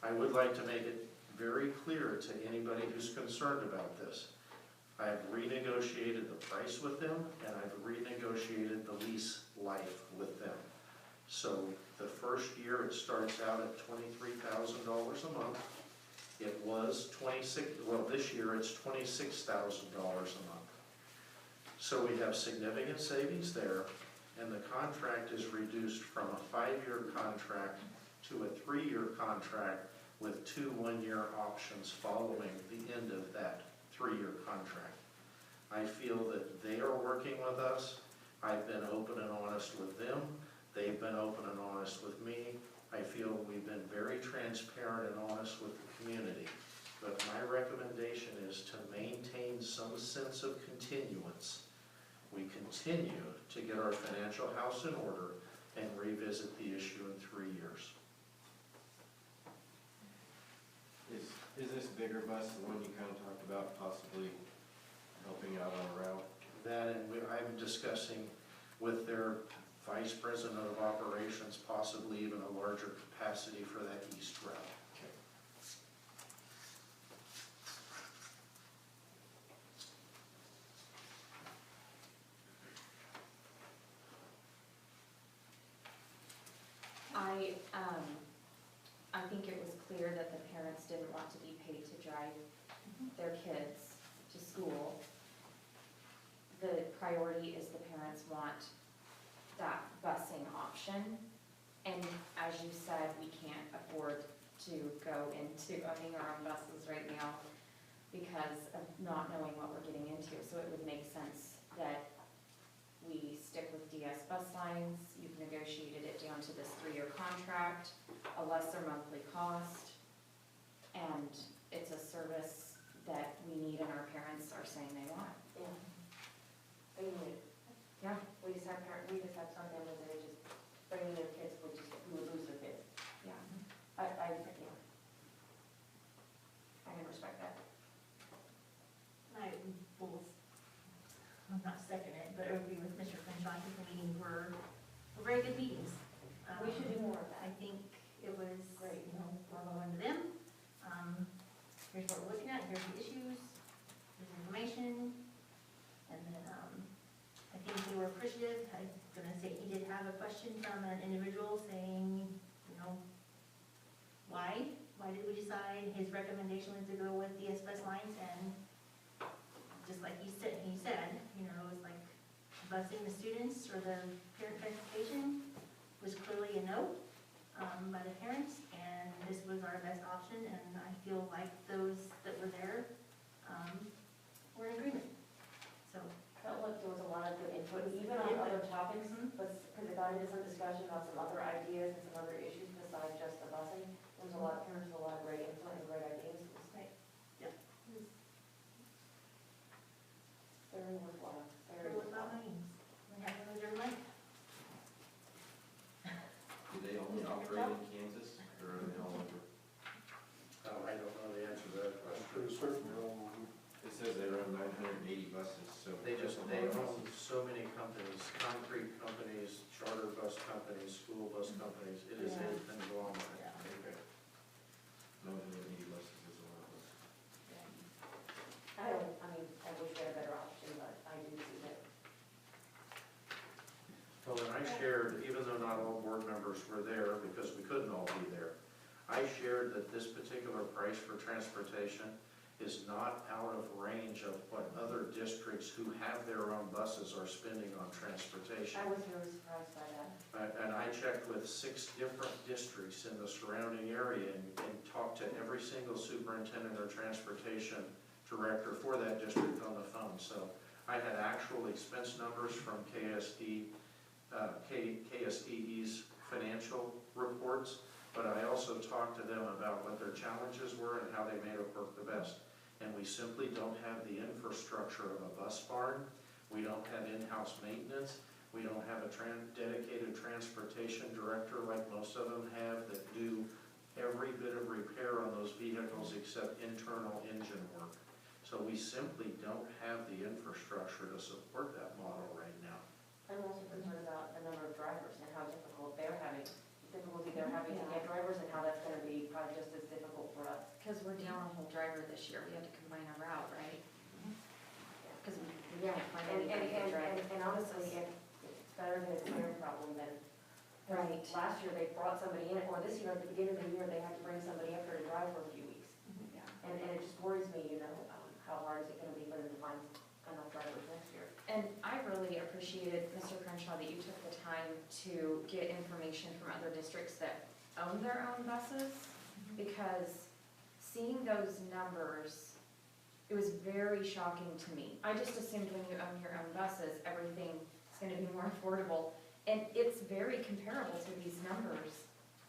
I would like to make it very clear to anybody who's concerned about this. I have renegotiated the price with them, and I've renegotiated the lease life with them. So the first year it starts out at $23,000 a month. It was this year it's $26,000 a month. So we have significant savings there, and the contract is reduced from a 5-year contract to a 3-year contract with 2 one-year options following the end of that 3-year contract. I feel that they are working with us. I've been open and honest with them. They've been open and honest with me. I feel we've been very transparent and honest with the community. But my recommendation is to maintain some sense of continuance. We continue to get our financial house in order and revisit the issue in 3 years. Is this bigger bus the one you kind of talked about possibly helping out on a route? That, and I'm discussing with their Vice President of Operations, possibly even a larger capacity for that east route. I think it was clear that the parents didn't want to be paid to drive their kids to school. The priority is the parents want that busing option. And as you said, we can't afford to go into owning our own buses right now because of not knowing what we're getting into. So it would make sense that we stick with DS Bus Lines. You've negotiated it down to this 3-year contract, a lesser monthly cost, and it's a service that we need and our parents are saying they want. Yeah. They need it. Yeah. We just have some families that are just bringing their kids, we would lose their kids. Yeah. I can respect that. I will, I'm not second it, but I agree with Mr. Crenshaw. I think the meetings were very good meetings. We should do more of that. I think it was great, we're going to them. Here's what we're looking at, here's the issues, here's the information. And then, I think they were appreciative. I'm gonna say he did have a question from an individual saying, why did we decide? His recommendation was to go with the Bus Lines, and just like he said, it was like busing the students or the parent transportation was clearly a no by the parents, and this was our best option, and I feel like those that were there were in agreement. So. Felt like there was a lot of good input, even on other topics, but because I thought it is a discussion about some other ideas and some other issues besides just the busing. There was a lot of parents with a lot of great input and great ideas. It was Yep. very worthwhile. Very worthwhile meetings. We have those every month. Do they only operate in Kansas, or are they all over? Oh, I don't know the answer to that question. Pretty certain they're all It says they run 980 buses, so. They own so many companies, concrete companies, charter bus companies, school bus companies. It is a conglomerate. Yeah. Okay. 980 buses is a lot of buses. I wish we had a better option, but I do see that. Well, and I shared, even though not all board members were there, because we couldn't all be there, I shared that this particular price for transportation is not out of range of what other districts who have their own buses are spending on transportation. I was very surprised by that. And I checked with 6 different districts in the surrounding area and talked to every single superintendent or transportation director for that district on the phone. So I had actual expense numbers from KSDE's financial reports, but I also talked to them about what their challenges were and how they made it work the best. And we simply don't have the infrastructure of a bus barn. We don't have in-house maintenance. We don't have a dedicated transportation director like most of them have that do every bit of repair on those vehicles except internal engine work. So we simply don't have the infrastructure to support that model right now. I'm also concerned about the number of drivers and how difficulty they're having to get drivers, and how that's gonna be probably just as difficult for us. Because we're down a whole driver this year, we had to combine our route, right? Because we can't find anybody to drive. And honestly, it's better than a their problem than. Right. Last year, they brought somebody in, or this year, at the beginning of the year, they had to bring somebody up there to drive for a few weeks. Yeah. And it just worries me, how hard is it gonna be for them to find enough drivers next year? And I really appreciated, Mr. Crenshaw, that you took the time to get information from other districts that own their own buses, because seeing those numbers, it was very shocking to me. I just assumed when you own your own buses, everything is gonna be more affordable. And it's very comparable to these numbers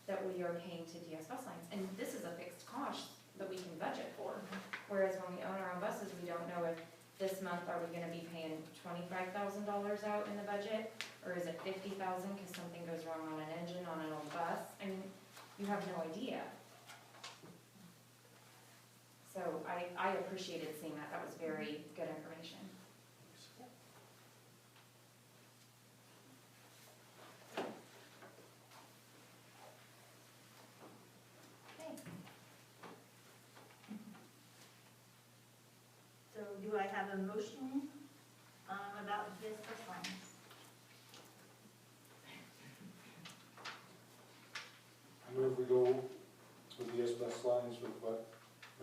that we are paying to DS Bus Lines. And this is a fixed cost that we can budget for. Whereas when we own our own buses, we don't know if this month are we gonna be paying $25,000 out in the budget? Or is it $50,000 because something goes wrong on an engine on an old bus? I mean, you have no idea. So I appreciated seeing that. That was very good information. Okay. So do I have a motion about this bus lines? I move we go with the bus lines with what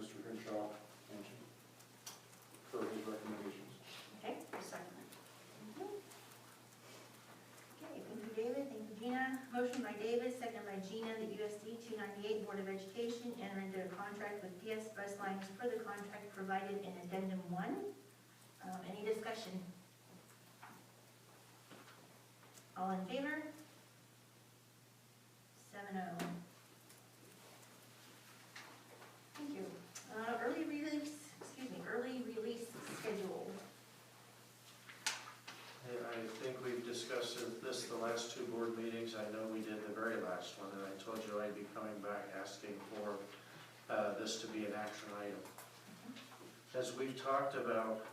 Mr. Crenshaw mentioned for his recommendations. Okay, a second. Okay, thank you, David, thank you, Gina. Motion by David, second by Gina, the USD 298 Board of Education enter into a contract with DS Bus Lines per the contract provided in Addendum 1. Any discussion? All in favor? 7-0. Thank you. Early release schedule. I think we've discussed this the last 2 board meetings. I know we did the very last one, and I told you I'd be coming back asking for this to be an action item. As we've talked about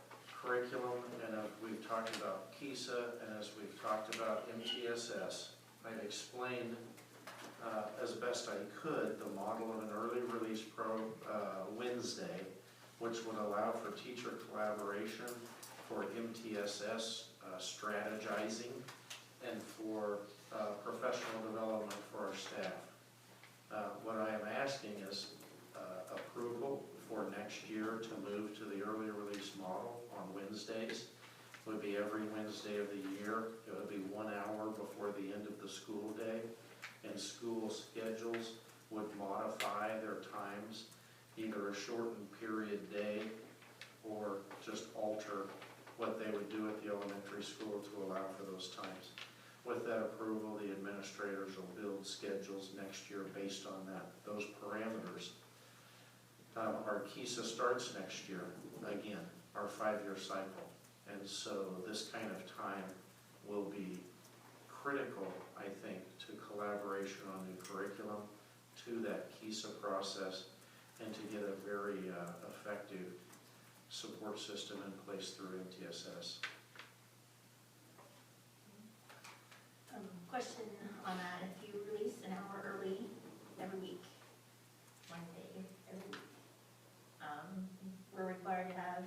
curriculum, and we've talked about KISA, and as we've talked about MTSS, I've explained as best I could the model of an early release Wednesday, which would allow for teacher collaboration, for MTSS strategizing, and for professional development for our staff. What I am asking is approval for next year to move to the early release model on Wednesdays. It would be every Wednesday of the year. It would be 1 hour before the end of the school day, and school schedules would modify their times, either a shortened period day or just alter what they would do at the elementary school to allow for those times. With that approval, the administrators will build schedules next year based on those parameters. Our KISA starts next year, again, our 5-year cycle. And so this kind of time will be critical, I think, to collaboration on new curriculum, to that KISA process, and to get a very effective support system in place through MTSS. Question on that, if you release an hour early every week, Monday, every week, we're required to have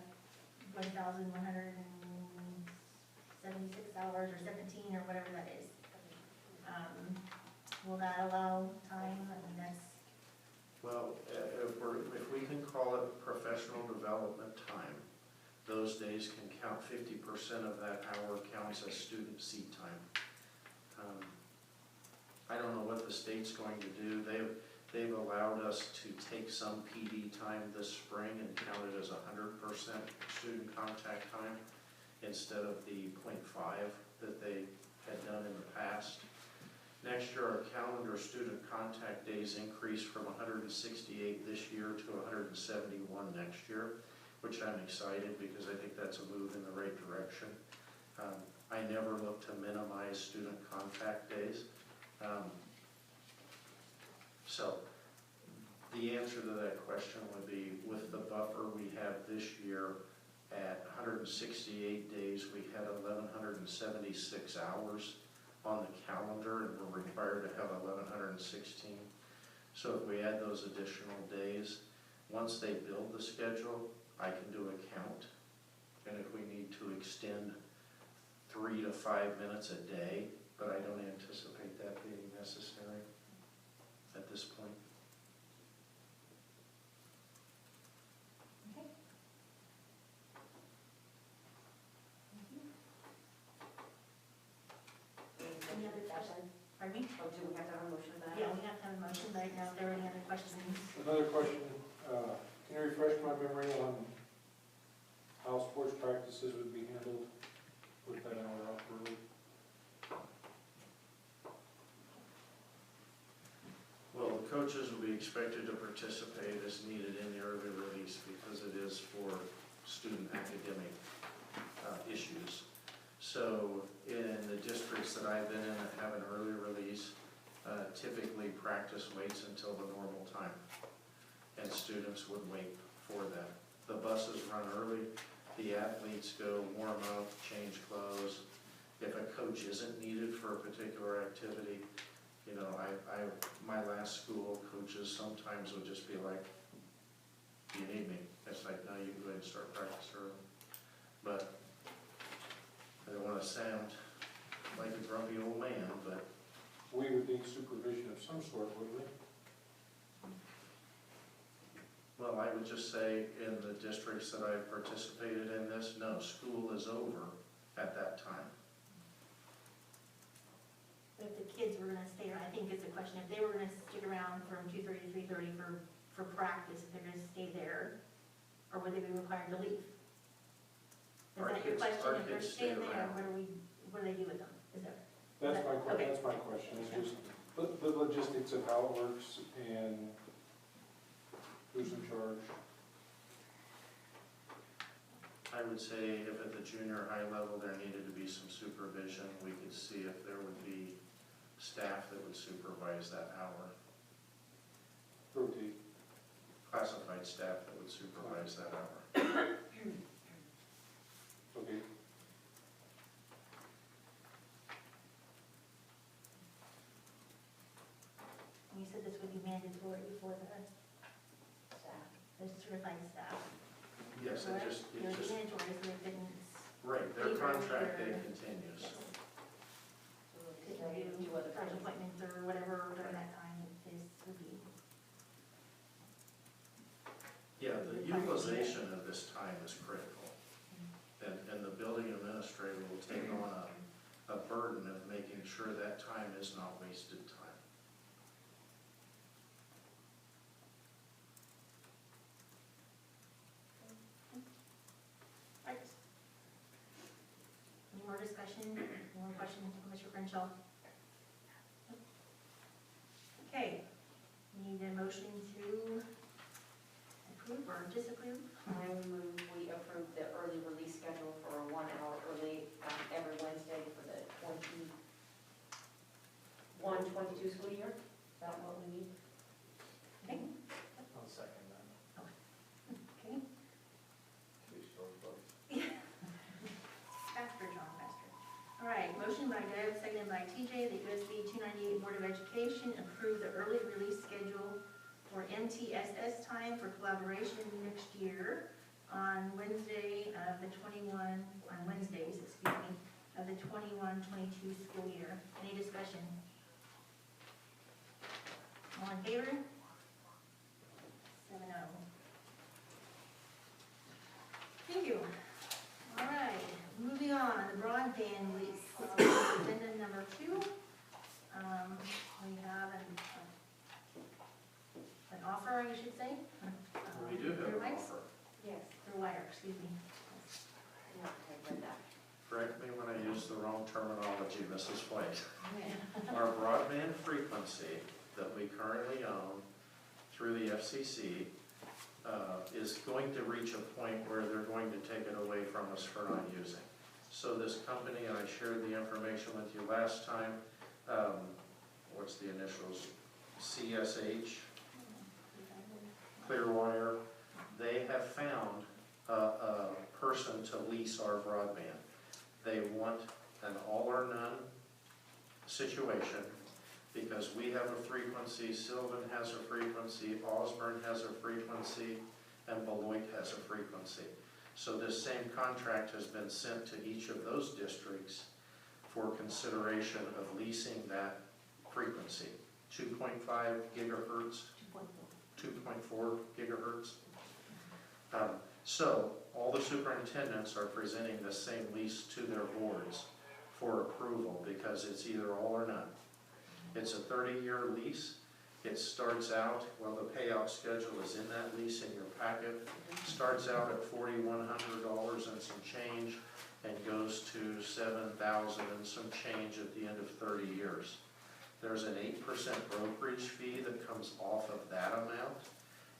1,176 hours or 17 or whatever that is. Will that allow time? I mean, that's Well, if we can call it professional development time, those days can count, 50% of that hour counts as student seat time. I don't know what the state's going to do. They've allowed us to take some PD time this spring and count it as 100% student contact time instead of the 0.5 that they had done in the past. Next year, our calendar student contact days increase from 168 this year to 171 next year, which I'm excited because I think that's a move in the right direction. I never look to minimize student contact days. So the answer to that question would be, with the buffer we have this year at 168 days, we had 1,176 hours on the calendar, and we're required to have 1,116. So if we add those additional days, once they build the schedule, I can do a count. And if we need to extend 3 to 5 minutes a day, but I don't anticipate that being necessary at this point. Okay. Any other questions? Pardon me? Oh, do we have to have a motion for that? Yeah, we have to have a motion, but now if there are any other questions. Another question, can you refresh my memory on how sports practices would be handled with that hour off early? Well, the coaches will be expected to participate as needed in the early release because it is for student academic issues. So in the districts that I've been in that have an early release, typically practice waits until the normal time, and students would wait for that. The buses run early, the athletes go warm up, change clothes. If a coach isn't needed for a particular activity, you know, my last school, coaches sometimes would just be like, "Do you need me?" It's like, "No, you can go ahead and start practice early." But I don't want to sound like a grumpy old man, but We would need supervision of some sort, wouldn't we? well, I would just say in the districts that I've participated in this, no, school is over at that time. But if the kids were gonna stay around, I think it's a question, if they were gonna stick around from 2:30 to 3:30 for practice, if they're gonna stay there, or would they be required to leave? Is Our that your kids- question? our If they're kids stay staying there, around. what do they do with them? Is that? That's my Okay. that's my question, is just the logistics of how it works and who's in charge. I would say if at the junior high level there needed to be some supervision, we could see if there would be staff that would supervise that hour. Rotate. Classified staff that would supervise that hour. Okay. You said this would be mandatory for the Staff. certified staff. Yes, it correct? just, It would be mandatory, so they couldn't, right, their contract day continues. yes, So we could couldn't do other college things. appointments or whatever during that time, this would be. Yeah, the utilization of this time is critical. And the building administrator will take on a burden of making sure that time is not wasted time. Right. Any more discussion, any more questions, Mr. Crenshaw? Okay, we need a motion to approve or disapprove? I move we approve the early release schedule for a 1 hour early every Wednesday for the 21-22 school year. Is that what we need? Okay, I'll second that. okay. Three short votes. Faster, John, faster. All right, motion by Deb, seconded by TJ, the USB 298 Board of Education approve the early release schedule for MTSS time for collaboration next year on Wednesdays, of the 21-22 school year. Any discussion? All in favor? offer, I should say. We do have Through an mics? offer. Yes, Through wire, excuse me. not take with that. Correct me when I use the wrong terminology, Mrs. Flake. Our broadband frequency that we currently own through the FCC is going to reach a point where they're going to take it away from us for not using. So this company, and I shared the information with you last time, what's the initials? CSH, Clearwire, they have found a person to lease our broadband. They want an all or none situation because we have a frequency, Sylvan has a frequency, Osborne has a frequency, and Beloit has a frequency. So this same contract has been sent to each of those districts for consideration of leasing that frequency. 2.5 gigahertz, 2.4 gigahertz. So all the superintendents are presenting the same lease to their boards for approval because it's either all or none. It's a 30-year lease. It starts out, well, the payout schedule is in that lease in your packet. Starts out at $4,100 and some change and goes to $7,000 and some change at the end of 30 years. There's an 8% brokerage fee that comes off of that amount,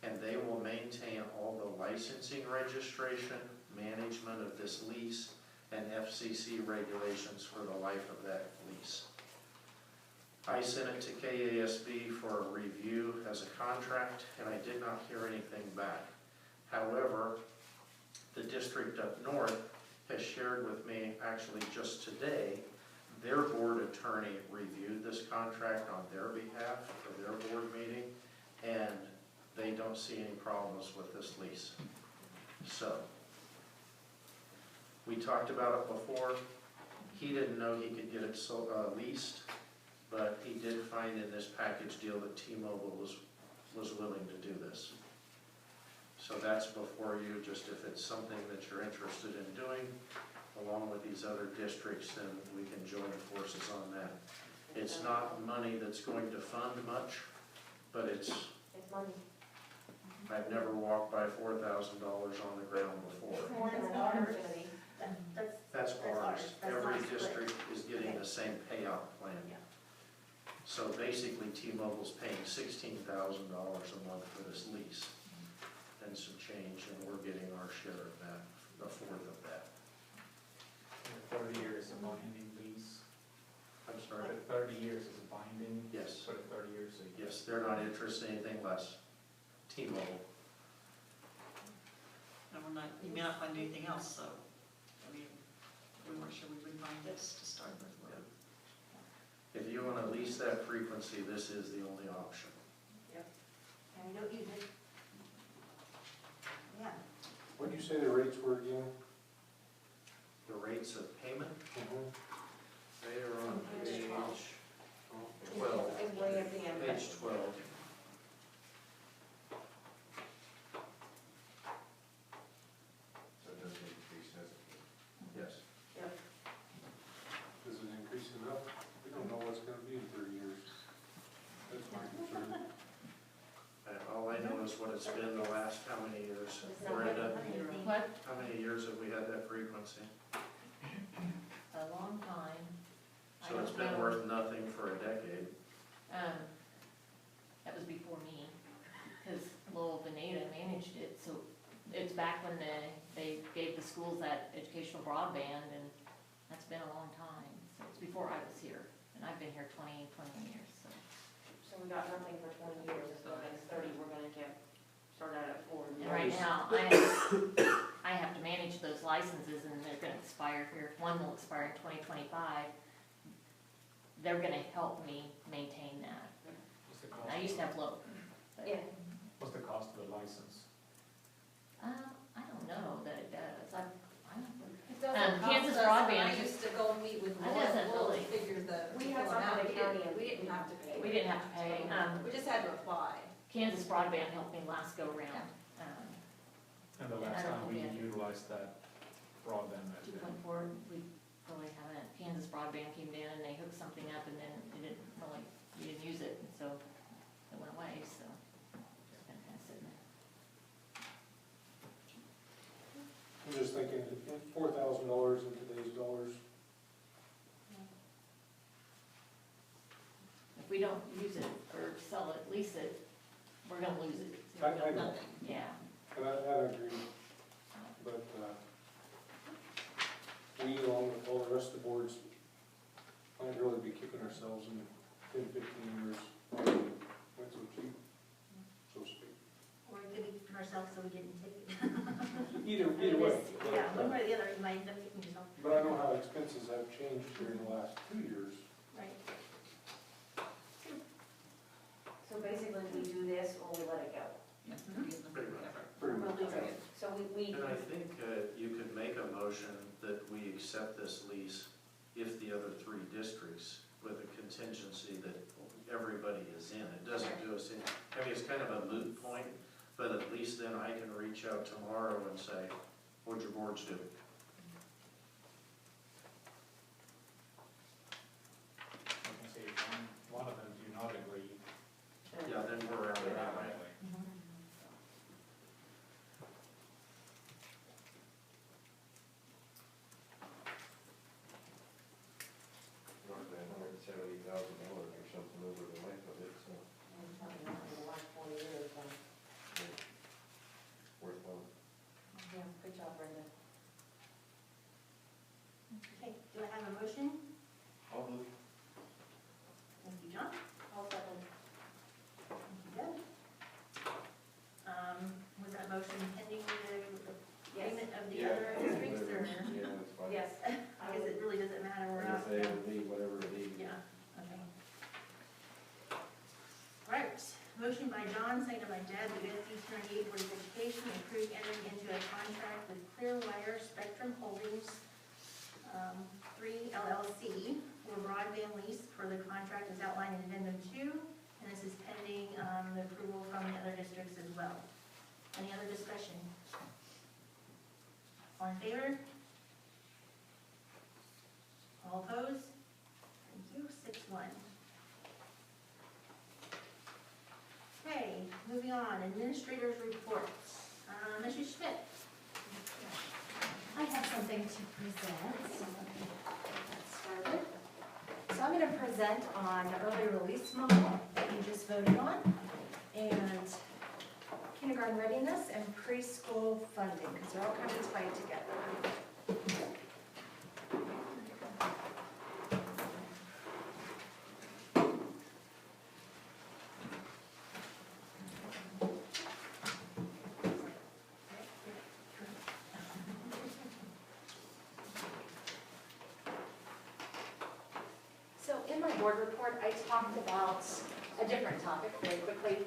and they will maintain all the licensing registration, management of this lease, and FCC regulations for the life of that lease. I sent it to KASB for a review as a contract, and I did not hear anything back. However, the district up north has shared with me, actually just today, their board attorney reviewed this contract on their behalf for their board meeting, and they don't see any problems with this lease. So, we talked about it before. He didn't know he could get it leased, but he did find in this package deal that T-Mobile was willing to do this. So that's before you, just if it's something that you're interested in doing, along with these other districts, then we can join forces on that. It's not money that's going to fund much, but it's money. I've never walked by $4,000 on the ground before. More than ours. That's ours. That's Every not split. district is getting the same payout plan. Yeah. So basically, T-Mobile's paying $16,000 a month for this lease and some change, and we're getting our share of that, a fourth of that. 30 years is a binding lease. I'm sorry? 30 years is a binding. Yes. For the 30 years. So Yes, they're not interested in anything less. T-Mobile. And we're not, you may not find anything else, so, I mean, we weren't sure we would find this to start with. If you want to lease that frequency, this is the only option. And we don't use it. Yeah. What did you say the rates were again? The rates of payment, they are on page 12. It's way at the end. Page 12. So it doesn't increase, does it? Yes. Is it increasing enough? We don't know what's gonna be in 30 years. That's my concern. And all I know is what it's been the last how many years? Brenda, What? how many years have we had that frequency? A long time. I So it's don't been know. worth nothing for a decade. That was before me, because Lowell Veneta managed it, so it's back when they gave the schools that educational broadband, and that's been a long time. So it's before I was here, and I've been here 21 years, so. So we got nothing for 20 years, so the next 30, we're gonna get, start out at 4. And right now, I have to manage those licenses, and they're gonna expire here. One will expire in 2025. They're gonna help me maintain that. what's the cost? I used to have low. but- Yeah. What's the cost of the license? I don't know that it does. I don't know. It doesn't Kansas cost us, Broadband when I just- used to go meet with That Lloyd, doesn't Lloyd really- figured the We had particular some amount, for the county and we didn't have to pay. We didn't have to pay. We just had to apply. Kansas Broadband helped me last go round. And the Yeah, I last don't time we think we had- utilized that broadband, that 2.4, we probably haven't. Kansas Broadband came in and they hooked something up, and then we didn't use it, and so it went away, so. It's been kind we don't use it or sell it, lease it, we're gonna lose it. I know, Nothing. Yeah. and I agree, but, we, along with all the rest of the boards, might really be kicking ourselves in 10, 15 years, went so cheap, so to speak. Or we could be kicking ourselves so we didn't take it. Either way. Yeah, one way or the other, you might end up kicking yourself. But I know how expenses have changed here in the last 2 years. Right. So basically, we do this or we let it go. Yeah, Mhm. use them Pretty much. forever. Pretty much. Okay. So we, And I think you could make a motion that we accept this lease if the other 3 districts with a contingency that everybody is in. It doesn't do us any, I mean, it's kind of a moot point, but at least then I can reach out tomorrow and say, what'd your boards do? I can say if one of them do not agree, Yeah, then we're out of they're that. out right away. Roughly $170,000 or something over the life of it, so worthwhile. yeah, good job, Brenda. Okay, do I have a motion? I'll move. Thank you, John. I'll second. Thank you, Deb. Was that motion pending the payment of the other districts, or? Yeah, that's fine. Yes. I guess it really doesn't matter, we're I not. guess it'll be whatever it is. Yeah, okay. Right, motion by John, seconded by Deb, that ESSER Board of Education approve entering into a contract with Clearwire Spectrum Holdings, 3 LLC for broadband lease per the contract as outlined in addendum 2, and this is pending the approval from the other districts as well. Any other discussion? All in favor? All opposed? Thank you, 6-1. Okay, moving on, administrators' reports. Mrs. Schmidt. I have something to present, so let me get started. So I'm going to present on the early release model that you just voted on, and kindergarten readiness and preschool funding, because they're all kind of tied together. So in my board report, I talked about a different topic very quickly.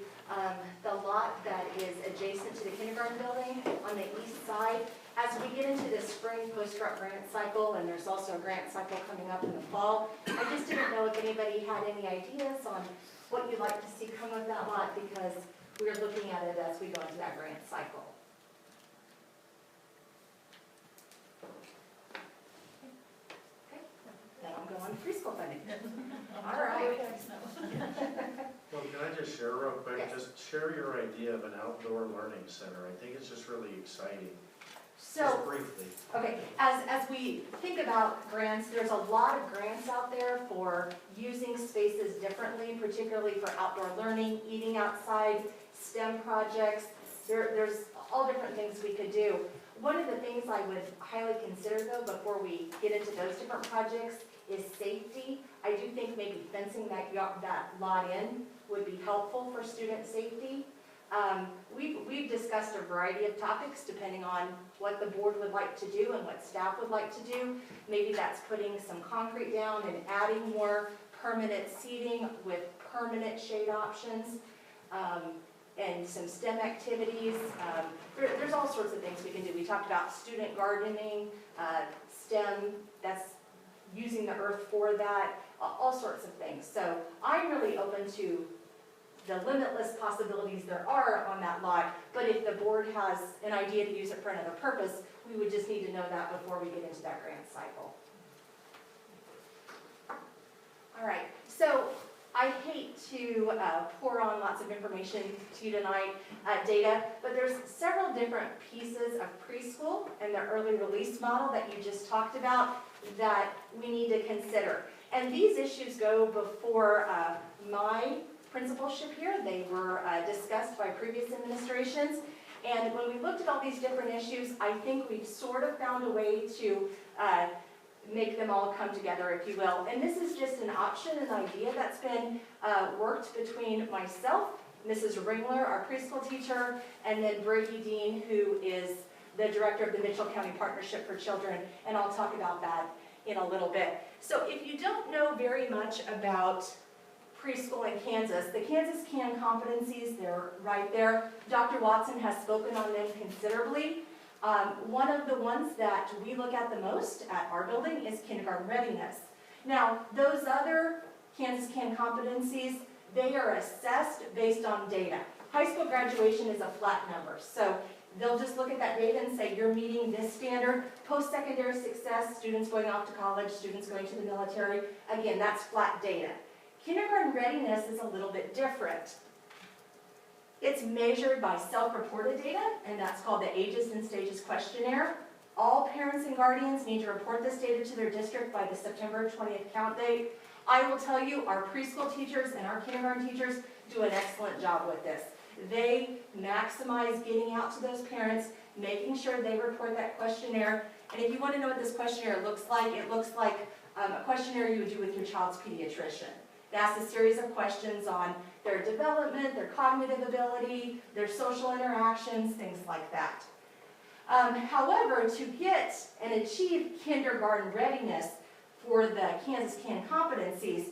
The lot that is adjacent to the kindergarten building on the east side. As we get into the spring post-grad grant cycle, and there's also a grant cycle coming up in the fall, I just didn't know if anybody had any ideas on what you'd like to see come of that lot, because we're looking at it as we go into that grant cycle. Then I'll go on to preschool funding. All right. Well, can I just share real quick? Yes. Just share your idea of an outdoor learning center. I think it's just really exciting. So, Just briefly. okay, as we think about grants, there's a lot of grants out there for using spaces differently, particularly for outdoor learning, eating outside, STEM projects. There's all different things we could do. One of the things I would highly consider though, before we get into those different projects, is safety. I do think maybe fencing that lot in would be helpful for student safety. We've discussed a variety of topics depending on what the board would like to do and what staff would like to do. Maybe that's putting some concrete down and adding more permanent seating with permanent shade options, and some STEM activities. There's all sorts of things we can do. We talked about student gardening, STEM, that's using the earth for that, all sorts of things. So I'm really open to the limitless possibilities there are on that lot, but if the board has an idea to use it for another purpose, we would just need to know that before we get into that grant cycle. All right, so I hate to pour on lots of information to you tonight, data, but there's several different pieces of preschool and the early release model that you just talked about that we need to consider. And these issues go before my principalship here. They were discussed by previous administrations. And when we looked at all these different issues, I think we've sort of found a way to make them all come together, if you will. And this is just an option, an idea that's been worked between myself, Mrs. Ringler, our preschool teacher, and then Brady Dean, who is the director of the Mitchell County Partnership for Children, and I'll talk about that in a little bit. So if you don't know very much about preschool in Kansas, the Kansas CAN competencies, they're right there. Dr. Watson has spoken on them considerably. One of the ones that we look at the most at our building is kindergarten readiness. Now, those other Kansas CAN competencies, they are assessed based on data. High school graduation is a flat number, so they'll just look at that data and say, you're meeting this standard. Post-secondary success, students going off to college, students going to the military, again, that's flat data. Kindergarten readiness is a little bit different. It's measured by self-reported data, and that's called the Ages and Stages Questionnaire. All parents and guardians need to report this data to their district by the September 20th count date. I will tell you, our preschool teachers and our kindergarten teachers do an excellent job with this. They maximize getting out to those parents, making sure they report that questionnaire. And if you want to know what this questionnaire looks like, it looks like a questionnaire you would do with your child's pediatrician. It asks a series of questions on their development, their cognitive ability, their social interactions, things like that. However, to get and achieve kindergarten readiness for the Kansas CAN competencies,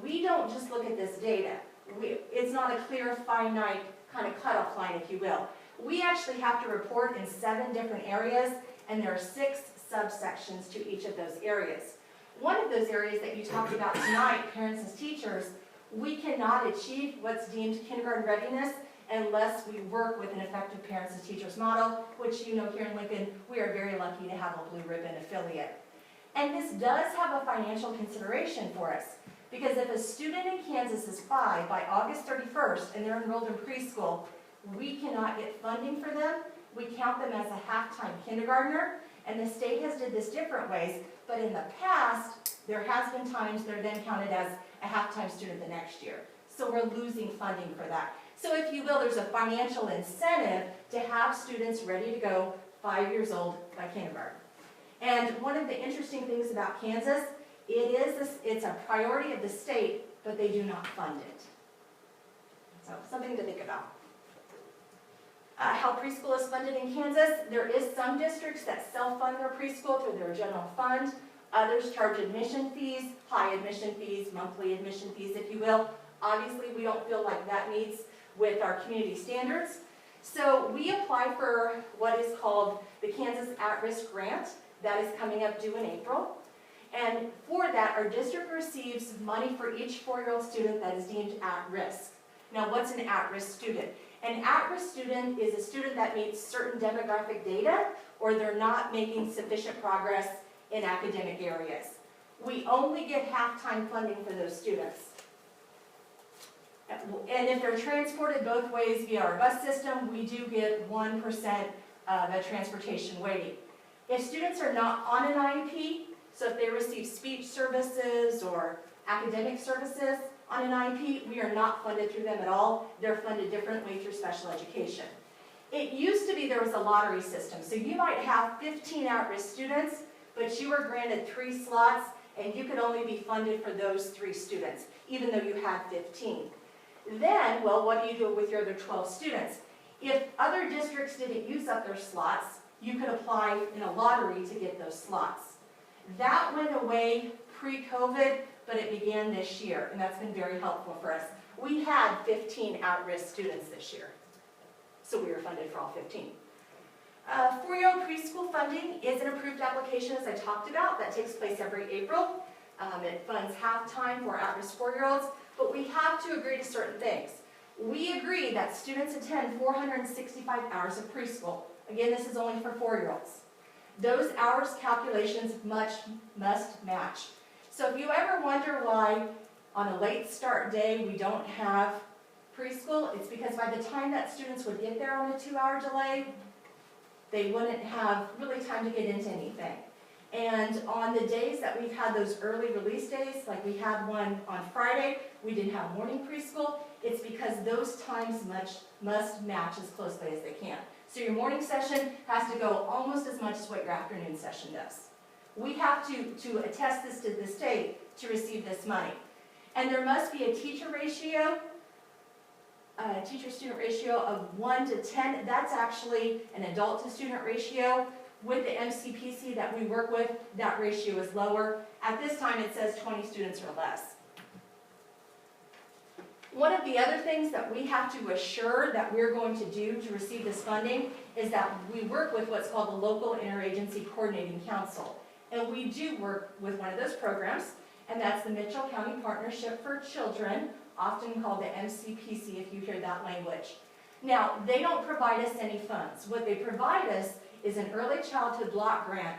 we don't just look at this data. It's not a clear, finite kind of cutoff line, if you will. We actually have to report in 7 different areas, and there are 6 subsections to each of those areas. One of those areas that you talked about tonight, parents as teachers, we cannot achieve what's deemed kindergarten readiness unless we work with an effective parents as teachers model, which you know here in Lincoln, we are very lucky to have a Blue Ribbon affiliate. And this does have a financial consideration for us, because if a student in Kansas is 5 by August 31st and they're enrolled in preschool, we cannot get funding for them. We count them as a half-time kindergartner, and the state has did this different ways, but in the past, there has been times they're then counted as a half-time student the next year. So we're losing funding for that. So if you will, there's a financial incentive to have students ready to go 5 years old by kindergarten. And one of the interesting things about Kansas, it's a priority of the state, but they do not fund it. So something to think about. How preschool is funded in Kansas, there is some districts that self-fund their preschool through their general fund. Others charge admission fees, high admission fees, monthly admission fees, if you will. Obviously, we don't feel like that meets with our community standards. So we apply for what is called the Kansas At-Risk Grant. That is coming up due in April. And for that, our district receives money for each 4-year-old student that is deemed at risk. Now, what's an at-risk student? An at-risk student is a student that meets certain demographic data, or they're not making sufficient progress in academic areas. We only get half-time funding for those students. And if they're transported both ways via our bus system, we do get 1% of a transportation weighting. If students are not on an IEP, so if they receive speech services or academic services on an IEP, we are not funded through them at all. They're funded differently through special education. It used to be there was a lottery system, so you might have 15 at-risk students, but you were granted 3 slots, and you could only be funded for those 3 students, even though you had 15. Then, well, what do you do with your other 12 students? If other districts didn't use up their slots, you could apply in a lottery to get those slots. That went away pre-COVID, but it began this year, and that's been very helpful for us. We had 15 at-risk students this year, so we were funded for all 15. 4-year-old preschool funding is an approved application, as I talked about, that takes place every April. It funds half-time for at-risk 4-year-olds, but we have to agree to certain things. We agree that students attend 465 hours of preschool. Again, this is only for 4-year-olds. Those hours calculations must match. So if you ever wonder why on a late start day we don't have preschool, it's because by the time that students would get there on a 2-hour delay, they wouldn't have really time to get into anything. And on the days that we've had those early release days, like we had one on Friday, we didn't have morning preschool, it's because those times must match as closely as they can. So your morning session has to go almost as much as what your afternoon session does. We have to attest this to the state to receive this money. And there must be a teacher-student ratio of 1 to 10. That's actually an adult-to-student ratio. With the MCPC that we work with, that ratio is lower. At this time, it says 20 students or less. One of the other things that we have to assure that we're going to do to receive this funding is that we work with what's called the Local Interagency Coordinating Council. And we do work with one of those programs, and that's the Mitchell County Partnership for Children, often called the MCPC if you hear that language. Now, they don't provide us any funds. What they provide us is an early childhood block grant,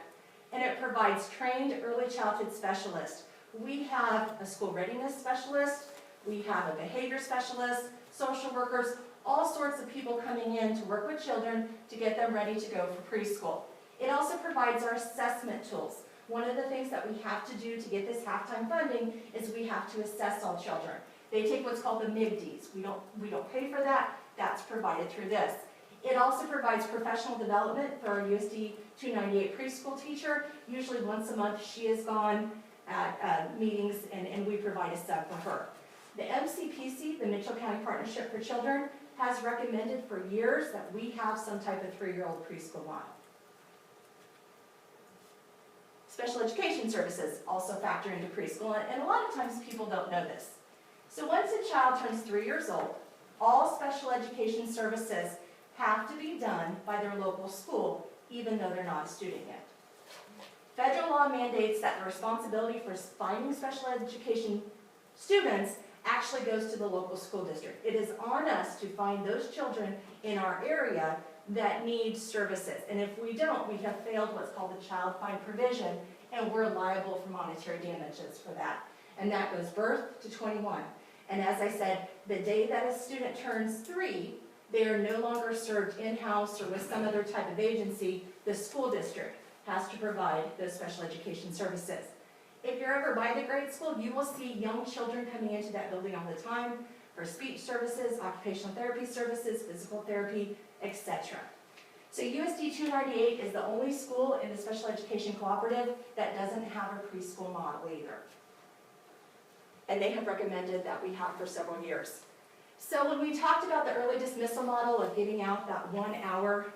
and it provides trained early childhood specialists. We have a school readiness specialist, we have a behavior specialist, social workers, all sorts of people coming in to work with children to get them ready to go for preschool. It also provides our assessment tools. One of the things that we have to do to get this halftime funding is we have to assess all children. They take what's called the MIGDs. We don't pay for that. That's provided through this. It also provides professional development for our USD 298 preschool teacher. Usually once a month she is gone at meetings and we provide a sub for her. The MCPC, the Mitchell County Partnership for Children, has recommended for years that we have some type of 3-year-old preschool model. Special education services also factor into preschool, and a lot of times people don't know this. So once a child turns 3 years old, all special education services have to be done by their local school, even though they're not a student yet. Federal law mandates that the responsibility for finding special education students actually goes to the local school district. It is on us to find those children in our area that need services. And if we don't, we have failed what's called the child find provision, and we're liable for monetary damages for that. And that goes birth to 21. And as I said, the day that a student turns 3, they are no longer served in-house or with some other type of agency. The school district has to provide those special education services. If you're ever by the grade school, you will see young children coming into that building all the time for speech services, occupational therapy services, physical therapy, etc. So USD 298 is the only school in the special education cooperative that doesn't have a preschool model either. And they have recommended that we have for several years. So when we talked about the early dismissal model of giving out that 1 hour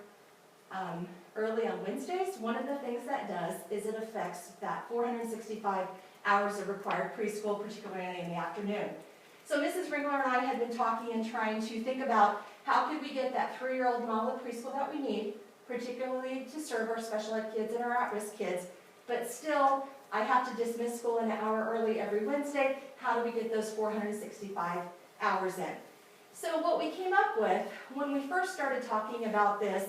early on Wednesdays, one of the things that does is it affects that 465 hours of required preschool, particularly in the afternoon. So Mrs. Ringler and I had been talking and trying to think about how could we get that 3-year-old model of preschool that we need, particularly to serve our special ed kids and our at-risk kids, but still I have to dismiss school an hour early every Wednesday. How do we get those 465 hours in? So what we came up with when we first started talking about this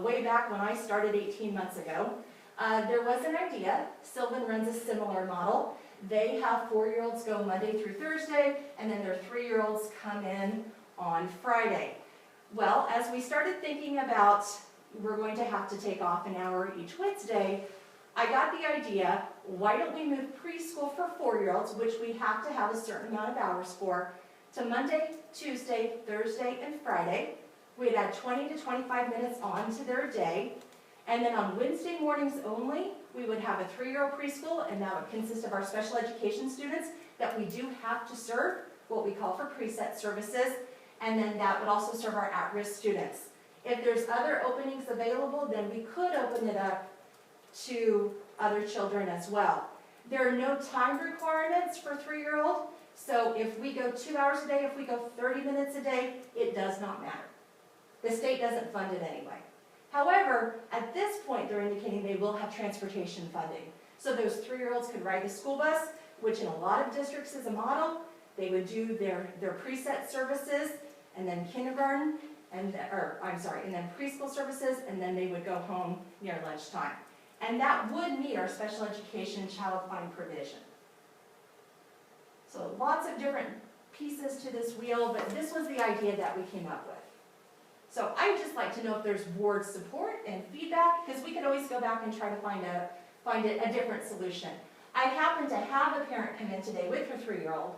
way back when I started 18 months ago, there was an idea. Sylvan runs a similar model. They have 4-year-olds go Monday through Thursday, and then their 3-year-olds come in on Friday. Well, as we started thinking about we're going to have to take off an hour each Wednesday, I got the idea, why don't we move preschool for 4-year-olds, which we have to have a certain amount of hours for, to Monday, Tuesday, Thursday, and Friday. We'd add 20 to 25 minutes onto their day. And then on Wednesday mornings only, we would have a 3-year-old preschool, and that would consist of our special education students that we do have to serve, what we call for preset services, and then that would also serve our at-risk students. If there's other openings available, then we could open it up to other children as well. There are no time requirements for 3-year-old, so if we go 2 hours a day, if we go 30 minutes a day, it does not matter. The state doesn't fund it anyway. However, at this point, they're indicating they will have transportation funding. So those 3-year-olds could ride the school bus, which in a lot of districts is a model. They would do their preset services, and then kindergarten, and then preschool services, and then they would go home near lunchtime. And that would meet our special education child find provision. So lots of different pieces to this wheel, but this was the idea that we came up with. So I'd just like to know if there's board support and feedback, because we could always go back and try to find find a different solution. I happen to have a parent come in today with her 3-year-old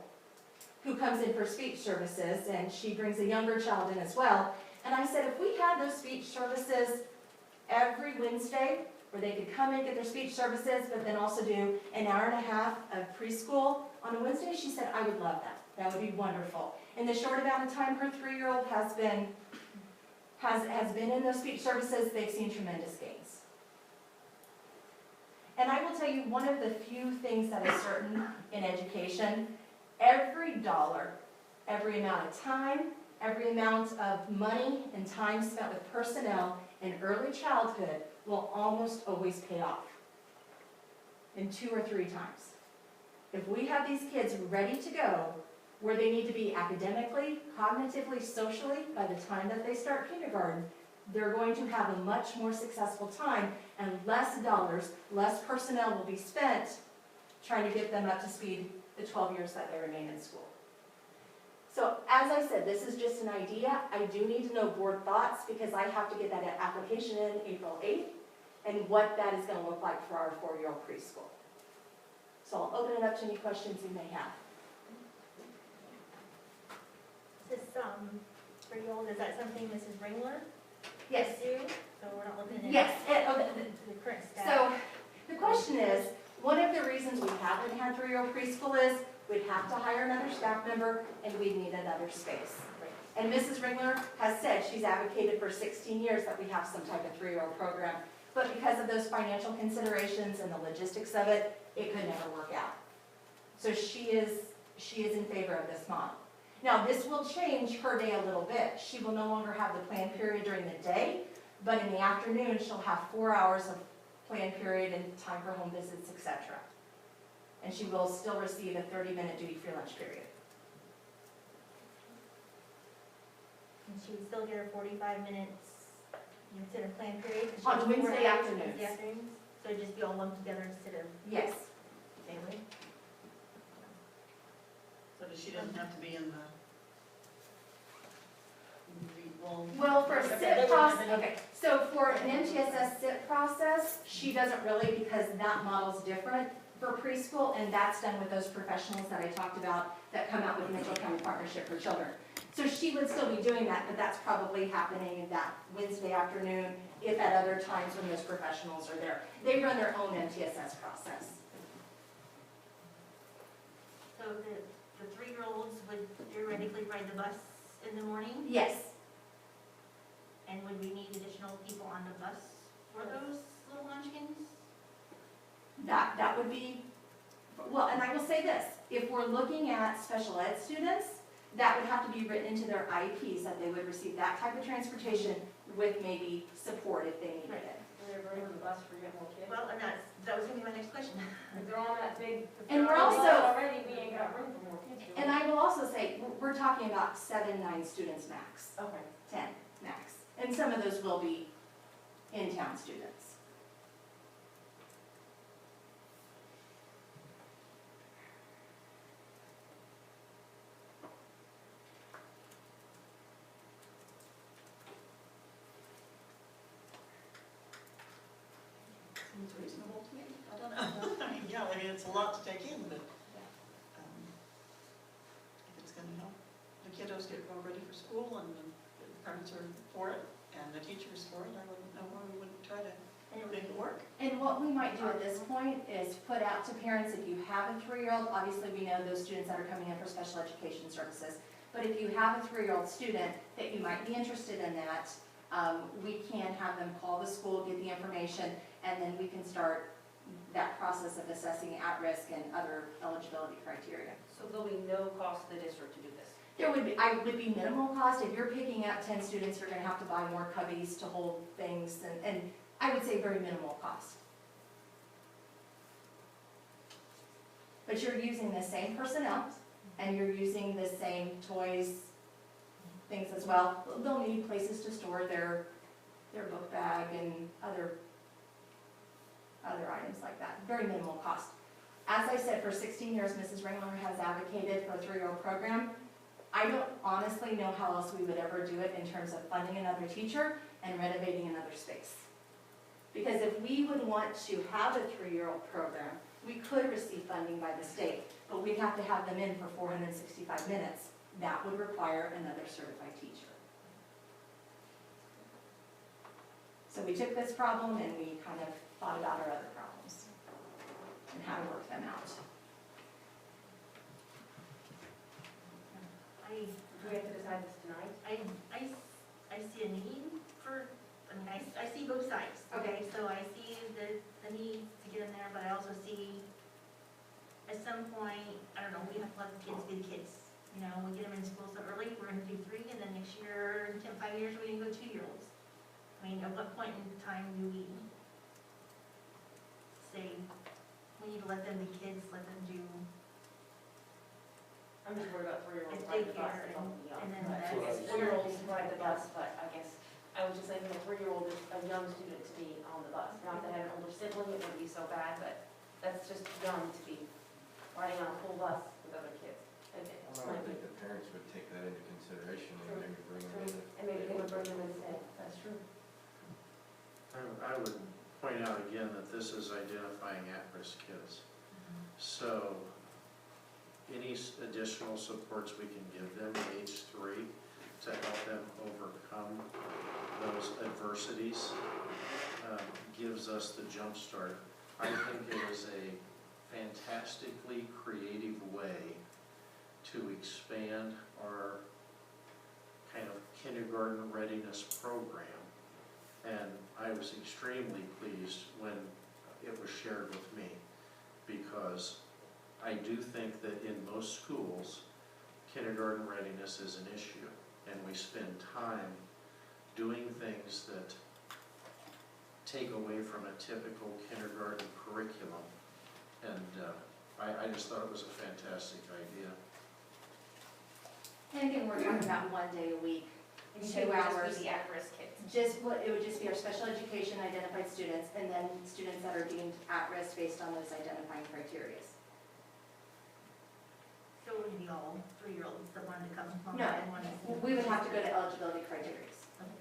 who comes in for speech services, and she brings a younger child in as well. And I said, if we had those speech services every Wednesday, where they could come in, get their speech services, but then also do an hour and a half of preschool on a Wednesday, she said, I would love that. That would be wonderful. In the short amount of time her 3-year-old has been in those speech services, they've seen tremendous gains. And I will tell you, one of the few things that is certain in education, every dollar, every amount of time, every amount of money and time spent with personnel in early childhood will almost always pay off in 2 or 3 times. If we have these kids ready to go where they need to be academically, cognitively, socially, by the time that they start kindergarten, they're going to have a much more successful time, and less dollars, less personnel will be spent trying to get them up to speed the 12 years that they remain in school. So as I said, this is just an idea. I do need to know board thoughts because I have to get that application in April 8th and what that is going to look like for our 4-year-old preschool. So I'll open it up to any questions you may have. Is this, 3-year-old, is that something Mrs. Ringler Yes. do? So we're not looking at Yes. the current staff? So the question is, one of the reasons we haven't had 3-year-old preschool is we'd have to hire another staff member and we'd need another space. And Mrs. Ringler has said she's advocated for 16 years that we have some type of 3-year-old program. But because of those financial considerations and the logistics of it, it could never work out. So she is in favor of this model. Now, this will change her day a little bit. She will no longer have the planned period during the day, but in the afternoon, she'll have 4 hours of planned period and time for home visits, etc. And she will still receive a 30-minute duty-free lunch period. And she would still get her 45 minutes, instead of planned period? 'cause she On has 4 Wednesday hours afternoons. Wednesday afternoons? So it'd just be all lumped together instead of Yes. daily? So she doesn't have to be in the, Well, for a SIP process, okay, so for an MTSS SIP process, she doesn't really because that model's different for preschool, and that's done with those professionals that I talked about that come out with Mitchell County Partnership for Children. So she would still be doing that, but that's probably happening that Wednesday afternoon, if at other times when those professionals are there. They run their own MTSS process. So the 3-year-olds would theoretically ride the bus in the morning? Yes. And would we need additional people on the bus for those little munchkins? That would be, well, and I will say this, if we're looking at special ed students, that would have to be written into their IEPs, that they would receive that type of transportation with maybe support if they needed it. Is there room on the bus for more kids? Well, and that was gonna be my next question. If they're on that big. if And they're we're on the bus also- Already, we ain't got room for more kids. do we? And I will also say, we're talking about 7, 9 students max, Okay. 10 max. And some of those will be in-town students. seems reasonable to me. I don't know. I mean, yeah, I mean, it's a lot to take in, but if it's gonna help the kiddos get more ready for school and the parents are for it and the teachers for it, I wouldn't know why we wouldn't try to make it work. And what we might do at this point is put out to parents, if you have a 3-year-old, obviously we know those students that are coming in for special education services, but if you have a 3-year-old student that you might be interested in that, we can have them call the school, get the information, and then we can start that process of assessing at-risk and other eligibility criteria. So there'll be no cost to the district to do this? There would be minimal cost. If you're picking up 10 students, you're gonna have to buy more cubbies to hold things, and I would say very minimal cost. But you're using the same personnel, and you're using the same toys, things as well. They'll need places to store their book bag and other items like that. Very minimal cost. As I said, for 16 years, Mrs. Ringler has advocated for a 3-year-old program. I don't honestly know how else we would ever do it in terms of funding another teacher and renovating another space. Because if we would want to have a 3-year-old program, we could receive funding by the state, but we'd have to have them in for 465 minutes. That would require another certified teacher. So we took this problem and we kind of thought about our other problems and how to work them out. Do we have to decide this tonight? I see a need for, I see both sides. Okay. So I see the need to get in there, but I also see at some point, I don't know, we have to let the kids be the kids. You know, we get them in school so early, we're gonna do 3, and then next year, in 5 years, we're gonna go 2-year-olds. I mean, at what point in time do we say, we need to let them be kids, let them do, I'm just worried about 3-year-olds It's riding the bus, daycare they don't be young. and then That's I what I guess was- 4-year-olds ride the bus, but I guess, I was just thinking a 3-year-old is a young student to be on the bus. Not that I had an older sibling, it would be so bad, but that's just young to be riding on a full bus with other kids. Okay. I would think the parents would take that into consideration and maybe bring them in. And maybe they would bring them instead, that's true. I would point out again that this is identifying at-risk kids. So any additional supports we can give them at age 3 to help them overcome those adversities gives us the jump start. I think it is a fantastically creative way to expand our kind of kindergarten readiness program. And I was extremely pleased when it was shared with me, because I do think that in most schools, kindergarten readiness is an issue, and we spend time doing things that take away from a typical kindergarten curriculum. And I just thought it was a fantastic idea. And again, we're talking about 1 day a week, You 2 said it would hours. just be the at-risk kids. It would just be our special education identified students, and then students that are deemed at risk based on those identifying criteria. so it would be all 3-year-olds that wanted to come home No, and wanted to. we would have to go to eligibility criteria,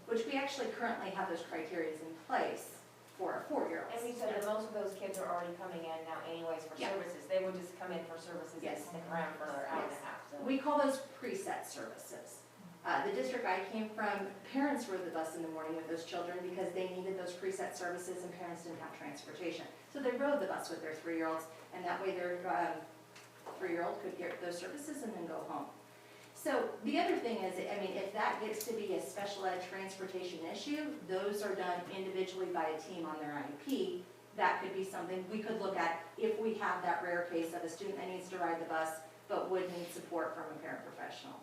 which we actually currently have those criteria in place for our 4-year-olds. And we said that most of those kids are already coming in now anyways for Yeah. services. They would just come in for services and Yes. stick around for another hour and a half, so. We call those preset services. The district I came from, parents rode the bus in the morning with those children because they needed those preset services and parents didn't have transportation. So they rode the bus with their 3-year-olds, and that way their 3-year-old could get those services and then go home. So the other thing is, I mean, if that gets to be a special ed transportation issue, those are done individually by a team on their IEP. That could be something we could look at if we have that rare case of a student that needs to ride the bus but would need support from a paraprofessional.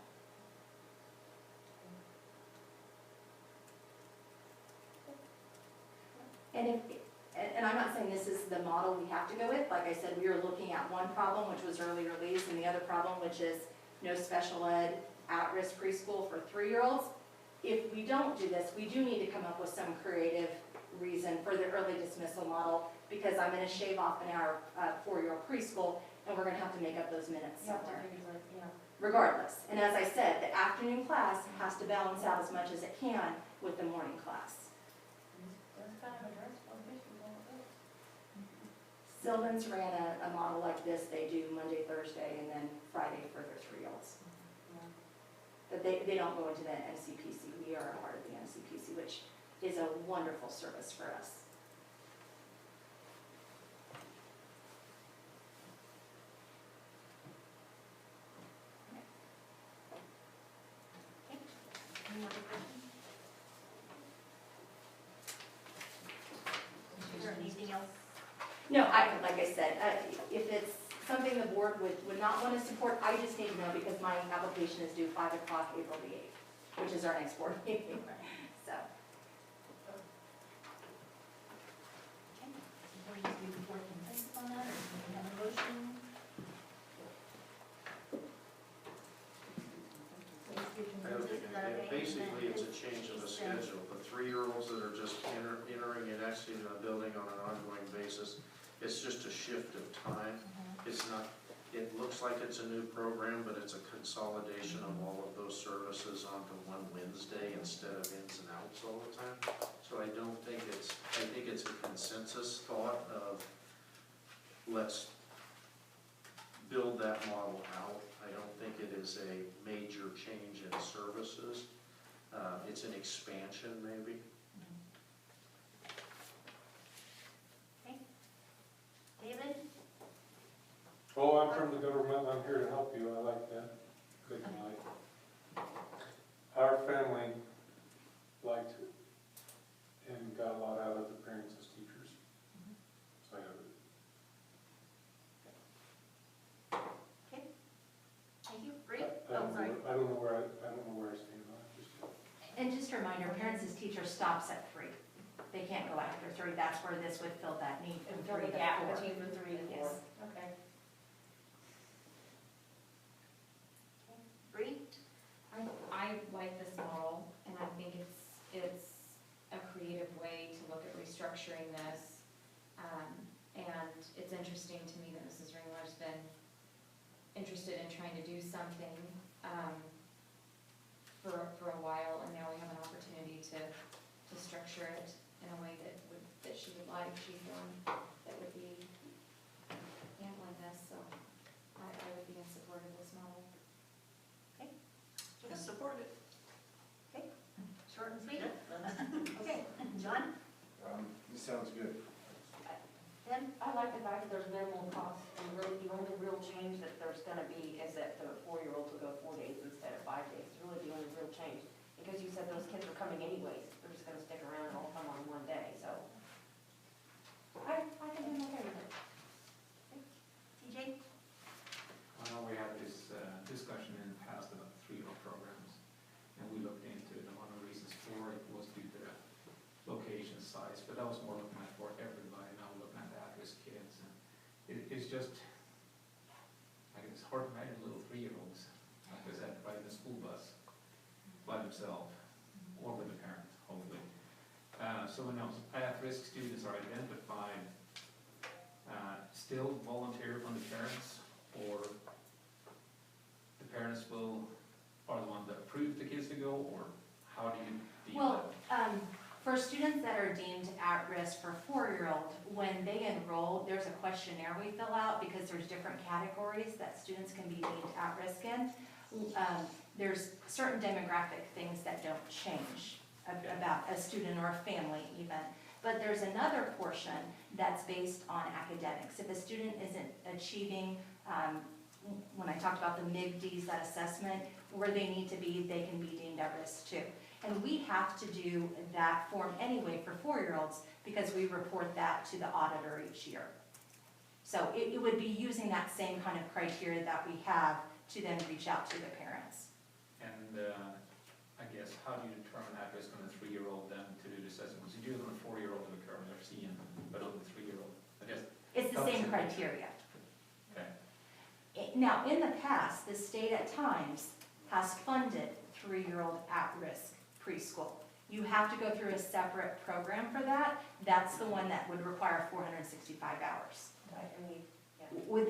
And I'm not saying this is the model we have to go with. Like I said, we were looking at one problem, which was early release, and the other problem, which is no special ed at-risk preschool for 3-year-olds. If we don't do this, we do need to come up with some creative reason for the early dismissal model, because I'm gonna shave off an hour 4-year-old preschool, and we're gonna have to make up those minutes somewhere. Regardless. And as I said, the afternoon class has to balance out as much as it can with the morning class. That's kind of a dress for officials, all of it. Sylvan's ran a model like this. They do Monday, Thursday, and then Friday for their 3-year-olds. But they don't go into the NCPC. We are a part of the NCPC, which is a wonderful service for us. Any other questions? Is there anything else? No, like I said, if it's something the board would not want to support, I just need to know, because my application is due 5 o'clock April the 8th, which is our next board meeting. So, Okay. Before you do the board consensus on that, or do we have a motion? I don't think, basically, it's a change of the schedule. The 3-year-olds that are just entering and exiting the building on an ongoing basis, it's just a shift of time. It's not, it looks like it's a new program, but it's a consolidation of all of those services onto one Wednesday instead of ins and outs all the time. So I don't think I think it's it's a consensus thought of, let's build that model out. I don't think it is a major change in services. It's an expansion maybe. Okay. David? Oh, I'm from the government, I'm here to help you, I like that. Good night. Our family liked it and got a lot out of the parents as teachers. Side of it. Okay. Thank you. Bree? I Oh, don't sorry. know, I don't know where I stand on it, just. And just a reminder, parents as teachers stops at 3. They can't go after 3. That's where this would fill that need And from fill 3 the to gap 4. between the 3 and 4. Yes. Okay. Bree? I like this model, and I think it's a creative way to look at restructuring this. And it's interesting to me that Mrs. Ringler's been interested in trying to do something for a while, and now we have an opportunity to structure it in a way that she would like. She's the one that would be handling this, so I would be in support of this model. Just support it. Short and sweet? Okay. John? This sounds good. Tim? I like the fact that there's minimal cost, and really the only real change that there's gonna be is that the 4-year-olds will go 4 days instead of 5 days. It's really the only real change, because you said those kids are coming anyways, they're just gonna stick around and all come on one day, so. I think I'm okay with it. TJ? Well, we had this discussion in the past about 3-year-old programs, and we looked into it, and one of the reasons for it was due to the location size, but that was more looking at for everybody, now we're looking at the at-risk kids, and it's just, like, it's hard to imagine little 3-year-olds, like I said, riding the school bus by themselves, or with a parent, hopefully. So when those at-risk students are identified, still volunteer from the parents, or the parents are the ones that approve the kids to go, or how do you deal with Well, for students that are deemed at risk for 4-year-old, when they enroll, there's a questionnaire we fill out because there's different categories that students can be deemed at risk in. There's certain demographic things that don't change about a student or a family even. But there's another portion that's based on academics. If a student isn't achieving, when I talked about the MIG-Ds, that assessment, where they need to be, they can be deemed at risk too. And we have to do that form anyway for 4-year-olds because we report that to the auditor each year. So it would be using that same kind of criteria that we have to then reach out to the parents. And I guess, how do you determine at risk on a 3-year-old then to do the assessment? Because you do it on a 4-year-old to the current they're seeing, but on the 3-year-old, I guess. It's the same criteria. Okay. Now, in the past, the state at times has funded 3-year-old at-risk preschool. You have to go through a separate program for that. That's the one that would require 465 hours.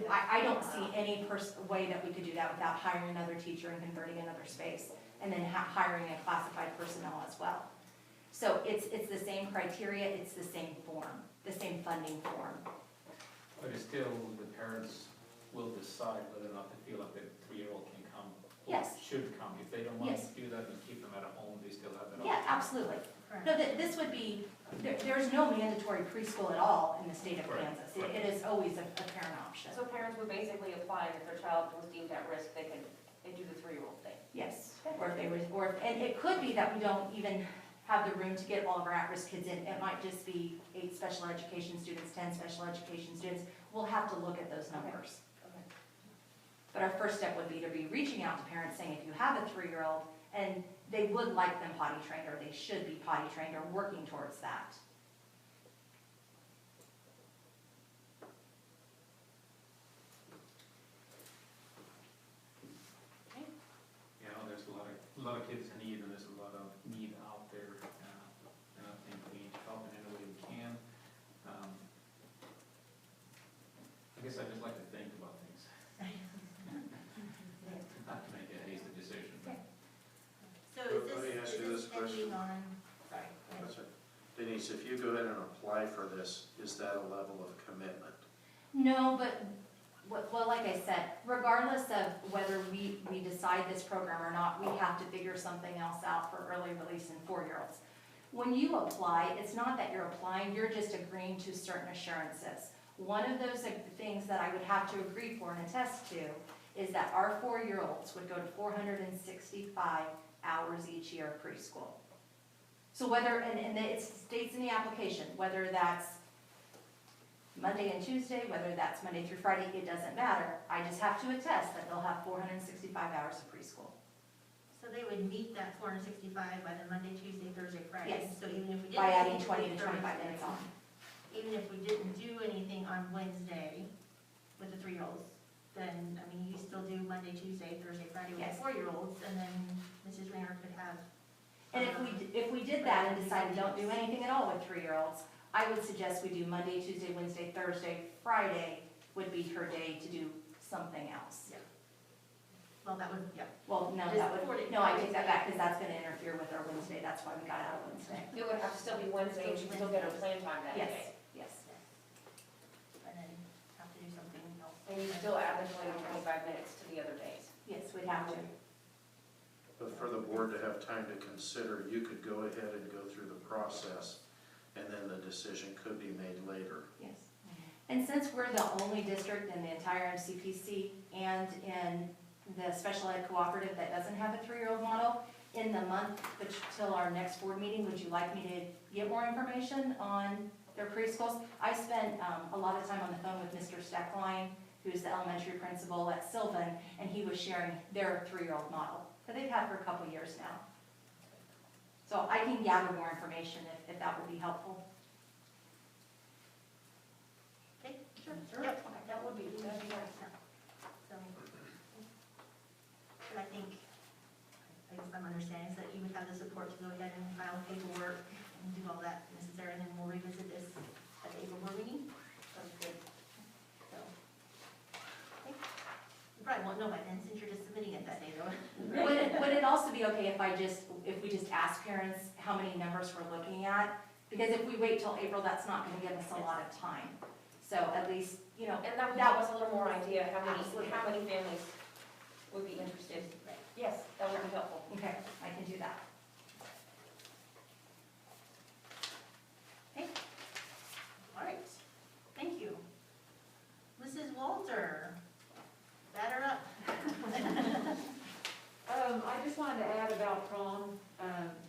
I don't see any way that we could do that without hiring another teacher and converting another space, and then hiring a classified personnel as well. So it's the same criteria, it's the same form, the same funding form. But it's still, the parents will decide whether or not they feel like the 3-year-old can come. Or Yes. should come. If they don't want Yes. to do that and keep them at home, they still have that option. Yeah, absolutely. No, this would be, there's no mandatory preschool at all in the state of Right. Kansas. It is always a parent option. So parents would basically apply, and if their child was deemed at risk, they do the 3-year-old thing. Yes, or if they was, and it could be that we don't even have the room to get all of our at-risk kids in. It might just be 8 special education students, 10 special education students. We'll have to look at those numbers. Okay. But our first step would be to be reaching out to parents saying, if you have a 3-year-old and they would like them potty trained, or they should be potty trained, or working towards that. You know, there's a lot of kids in need, and there's a lot of need out there, and I think we need to help in any way we can. I guess I just like to think about things. Not to make a hasty decision. So Let me ask you is this this pending question. on, sorry, go ahead. That's it. They Denise, if you go ahead and apply for this, is that a level of commitment? No, but, well, like I said, regardless of whether we decide this program or not, we have to figure something else out for early release and 4-year-olds. When you apply, it's not that you're applying, you're just agreeing to certain assurances. One of those things that I would have to agree for and attest to is that our 4-year-olds would go to 465 hours each year of preschool. So whether, and it states in the application, whether that's Monday and Tuesday, whether that's Monday through Friday, it doesn't matter. I just have to attest that they'll have 465 hours of preschool. So they would meet that 465 by the Monday, Tuesday, Thursday, Friday? Yes. So even if we didn't. By adding do 20 to 25 Thursday, minutes on. Even if we didn't do anything on Wednesday with the 3-year-olds, then, I mean, you still do Monday, Tuesday, Thursday, Friday with Yes. the 4-year-olds, and then Mrs. Ringer could have. And if we did that and decided don't do anything at all with 3-year-olds, I would suggest we do Monday, Tuesday, Wednesday, Thursday, Friday would be her day to do something else. Well, that would, yeah. Well, no, Just that 4 days. would, no, I take that back, because that's gonna interfere with our Wednesday, that's why we got out of Wednesday. It would have to still be Wednesday, and she'd still get her plan time that Yes, day. yes. And then have to do something else. And you still add the 20 to 25 minutes to the other days. Yes, we'd have to. But for the board to have time to consider, you could go ahead and go through the process, and then the decision could be made later. Yes. And since we're the only district in the entire MCPC and in the special ed cooperative that doesn't have a 3-year-old model, in the month till our next board meeting, would you like me to get more information on their preschools? I spent a lot of time on the phone with Mr. Steckline, who's the elementary principal at Sylvan, and he was sharing their 3-year-old model that they've had for a couple years now. So I can gather more information if that would be helpful. Okay, sure. Sure. Yep. That would be, that'd be nice. So, but I think, I guess I'm understanding is that you would have the support to go ahead and file paperwork and do all that necessary, and then we'll revisit this at the April board meeting. Sounds good. So, okay. You probably won't know by then, since you're just submitting it that day, though. Would it also be okay if we just ask parents how many numbers we're looking at? Because if we wait till April, that's not gonna give us a lot of time. So at least, you know, And that would give us a little more idea how many families would be interested. Right. Yes, that would be helpful. okay, I can do that. Okay. All right. Thank you. Mrs. Walter, batter up. I just wanted to add about prom.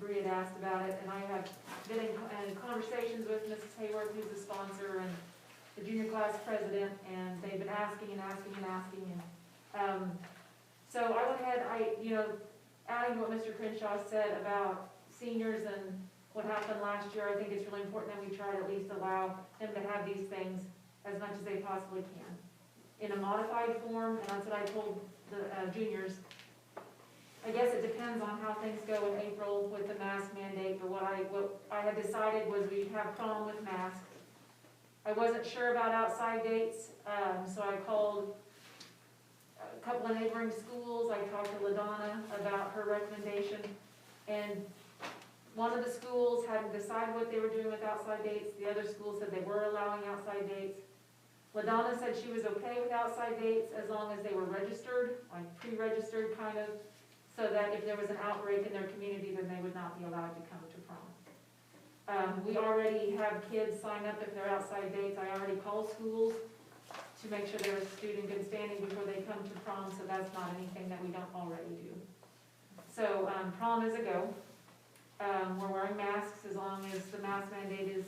Bree had asked about it, and I have been in conversations with Mrs. Hayward, who's the sponsor, and the junior class president, and they've been asking and asking and asking. And so I went ahead, adding to what Mr. Crenshaw said about seniors and what happened last year, I think it's really important that we try to at least allow them to have these things as much as they possibly can. In a modified form, and that's what I told the juniors. I guess it depends on how things go in April with the mask mandate, but what I had decided was we'd have prom with masks. I wasn't sure about outside dates, so I called a couple of neighboring schools. I talked to LaDonna about her recommendation, and one of the schools hadn't decided what they were doing with outside dates. The other school said they were allowing outside dates. LaDonna said she was okay with outside dates as long as they were registered, like pre-registered kind of, so that if there was an outbreak in their community, then they would not be allowed to come to prom. We already have kids sign up if they're outside dates. I already call schools to make sure they're a student in good standing before they come to prom, so that's not anything that we don't already do. So prom is a go. We're wearing masks as long as the mask mandate is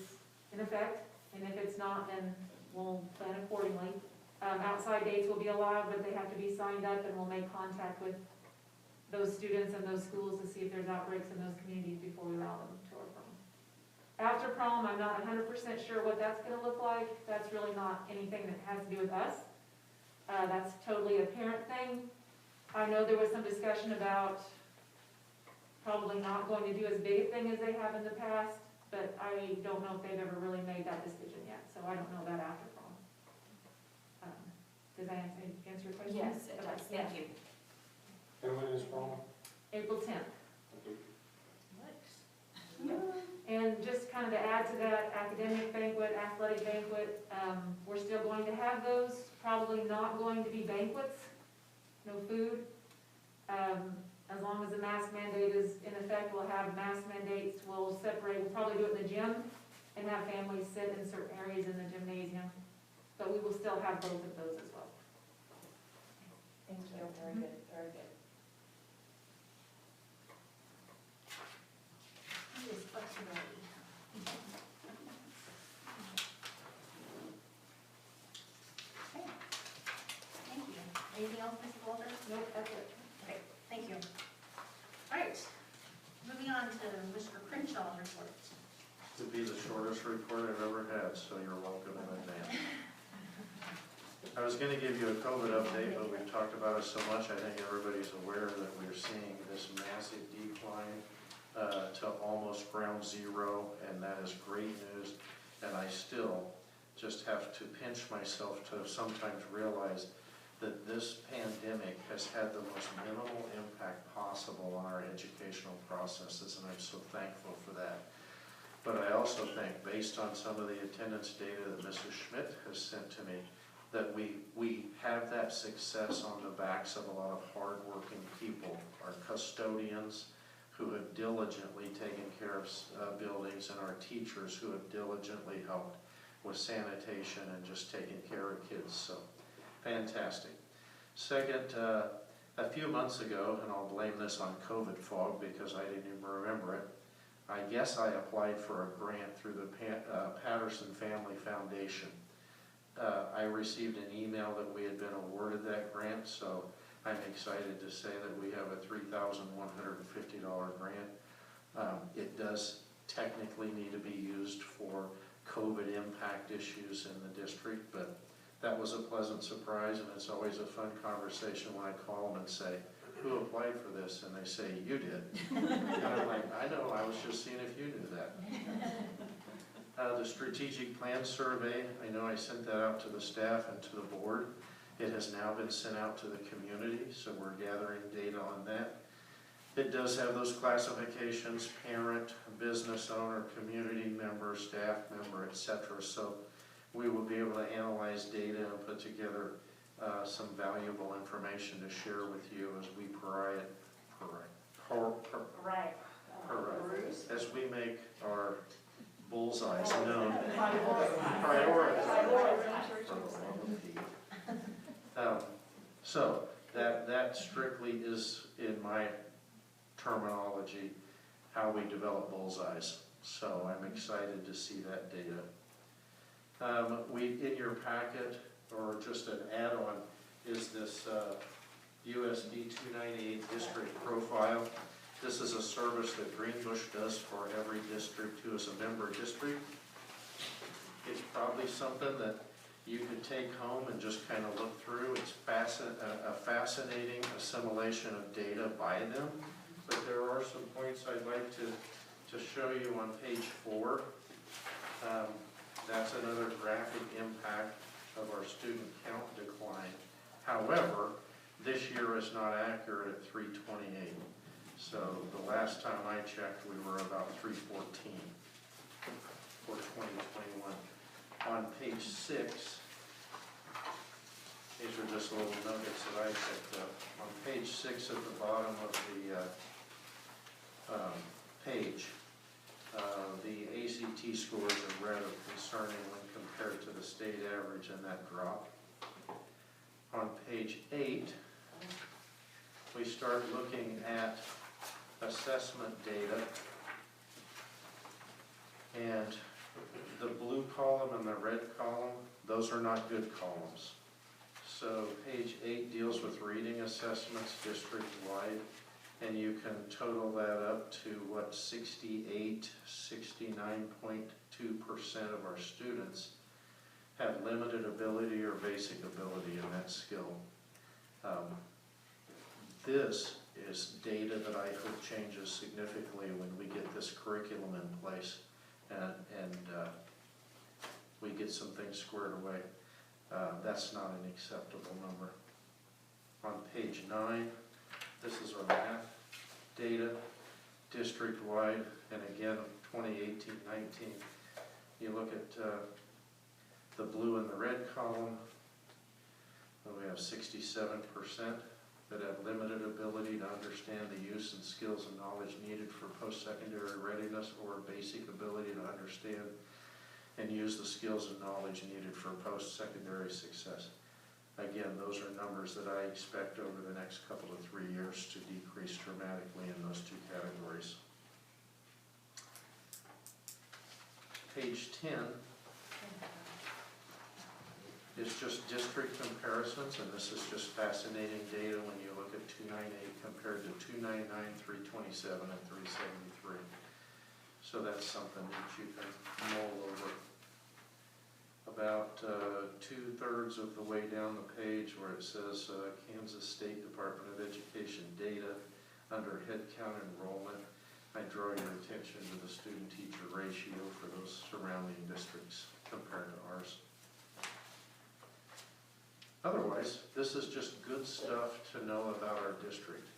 in effect, and if it's not, then we'll plan accordingly. Outside dates will be allowed, but they have to be signed up, and we'll make contact with those students and those schools to see if there's outbreaks in those communities before we allow them to our prom. After prom, I'm not 100% sure what that's going to look like. That's really not anything that has to do with us. That's totally a parent thing. I know there was some discussion about probably not going to do as big a thing as they have in the past, but I don't know if they've ever really made that decision yet, so I don't know that after prom. Does that answer your question? Yes, it does. Thank you. And when is prom? April 10th. And just kind of to add to that, academic banquet, athletic banquet, we're still going to have those, probably not going to be banquets, no food. As long as the mask mandate is in effect, we'll have mask mandates, we'll separate, we'll probably do it in the gym and have families sit in certain areas in the gymnasium, but we will still have both of those as well. Thank you, very good, very good. It is flexibility. Okay. Thank you. Anything else, Mrs. Walter? Nope, that's it. Okay, thank you. All right, moving on to Mr. Crenshaw's report. To be the shortest report I've ever had, so you're welcome in advance. I was gonna give you a COVID update, but we've talked about it so much, I think everybody's aware that we're seeing this massive decline to almost ground zero, and that is great news. And I still just have to pinch myself to sometimes realize that this pandemic has had the most minimal impact possible on our educational processes, and I'm so thankful for that. But I also think, based on some of the attendance data that Mrs. Schmidt has sent to me, that we have that success on the backs of a lot of hardworking people, our custodians who have diligently taken care of buildings, and our teachers who have diligently helped with sanitation and just taking care of kids, so fantastic. Second, a few months ago, and I'll blame this on COVID fog because I didn't even remember it, I guess I applied for a grant through the Patterson Family Foundation. I received an email that we had been awarded that grant, so I'm excited to say that we have a $3,150 grant. It does technically need to be used for COVID impact issues in the district, but that was a pleasant surprise, and it's always a fun conversation when I call them and say, who applied for this? And they say, you did. And I'm like, I know, I was just seeing if you knew that. The strategic plan survey, I know I sent that out to the staff and to the board. It has now been sent out to the community, so we're gathering data on that. It does have those classifications, parent, business owner, community member, staff member, etc. So we will be able to analyze data and put together some valuable information to share with you as we as we make our bullseyes known. So that strictly is, in my terminology, how we develop bullseyes. So I'm excited to see that data. In your packet, or just an add-on, is this USD 298 district profile. This is a service that Greenbush does for every district who is a member district. It's probably something that you could take home and just kind of look through. It's a fascinating assimilation of data by them, but there are some points I'd like to show you on page 4. That's another graphic impact of our student count decline. However, this year is not accurate at 328. So the last time I checked, we were about 314 for 2021. On page 6, these are just little nuggets that I picked up. On page 6 at the bottom of the page, the ACT scores are rather concerning when compared to the state average and that drop. On page 8, we start looking at assessment data, and the blue column and the red column, those are not good columns. So page 8 deals with reading assessments district-wide, and you can total that up to what 69.2% of our students have limited ability or basic ability in that skill. This is data that I hope changes significantly when we get this curriculum in place and we get some things squared away. That's not an acceptable number. On page 9, this is our math data. district-wide, and again, 2018-19, you look at the blue and the red column, and we have 67% that have limited ability to understand the use and skills and knowledge needed for post-secondary readiness, or basic ability to understand and use the skills and knowledge needed for post-secondary success. Again, those are numbers that I expect over the next couple of 3 years to decrease dramatically in those two categories. Page 10 is just district comparisons, and this is just fascinating data when you look at 298 compared to 299, 327, and 373. So that's something that you can mull over. About 2/3 of the way down the page where it says Kansas State Department of Education data under headcount enrollment, I draw your attention to the student-teacher ratio for those surrounding districts compared to ours. Otherwise, this is just good stuff to know about our district.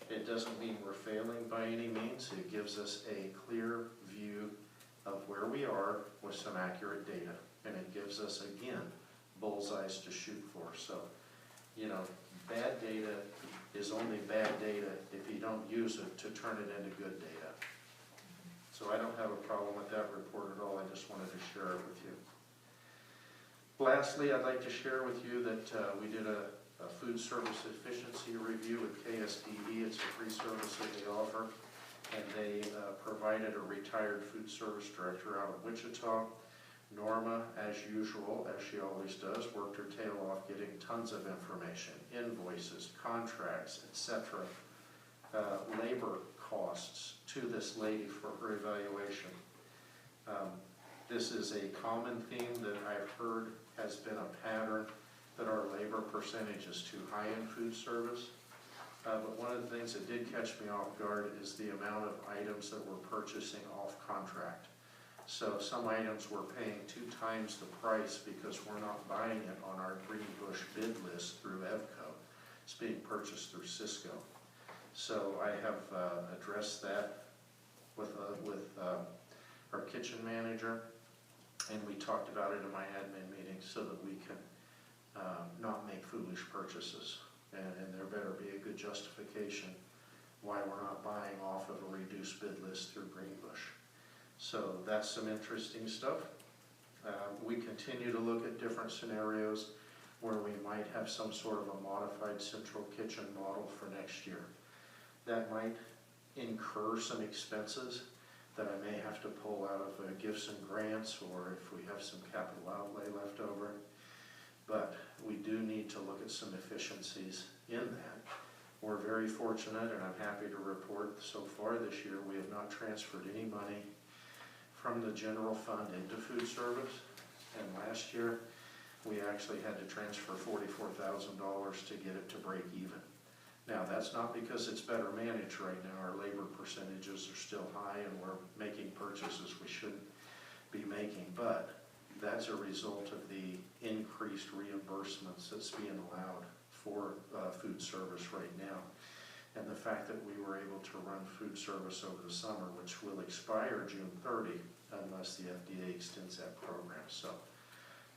It doesn't mean we're failing by any means. It gives us a clear view of where we are with some accurate data. And it gives us, again, bullseyes to shoot for. So, you know, bad data is only bad data if you don't use it to turn it into good data. So I don't have a problem with that report at all. I just wanted to share it with you. Lastly, I'd like to share with you that we did a food service efficiency review with KSDE. It's a free service that they offer, and they provided a retired food service director out of Wichita. Norma, as usual, as she always does, worked her tail off getting tons of information, invoices, contracts, etc., labor costs to this lady for her evaluation. This is a common theme that I've heard has been a pattern, that our labor percentage is too high in food service. But one of the things that did catch me off guard is the amount of items that we're purchasing off contract. So some items we're paying 2 times the price because we're not buying it on our Greenbush bid list through EVCO. It's being purchased through Cisco. So I have addressed that with our kitchen manager, and we talked about it in my admin meeting so that we can not make foolish purchases. And there better be a good justification why we're not buying off of a reduced bid list through Greenbush. So that's some interesting stuff. We continue to look at different scenarios where we might have some sort of a modified central kitchen model for next year. That might incur some expenses that I may have to pull out of gifts and grants, or if we have some capital outlay left over. But we do need to look at some efficiencies in that. We're very fortunate, and I'm happy to report so far this year we have not transferred any money from the general fund into food service. And last year we actually had to transfer $44,000 to get it to break even. Now, that's not because it's better managed right now. Our labor percentages are still high and we're making purchases we shouldn't be making, but that's a result of the increased reimbursements that's being allowed for food service right now. And the fact that we were able to run food service over the summer, which will expire June 30 unless the FDA extends that program. So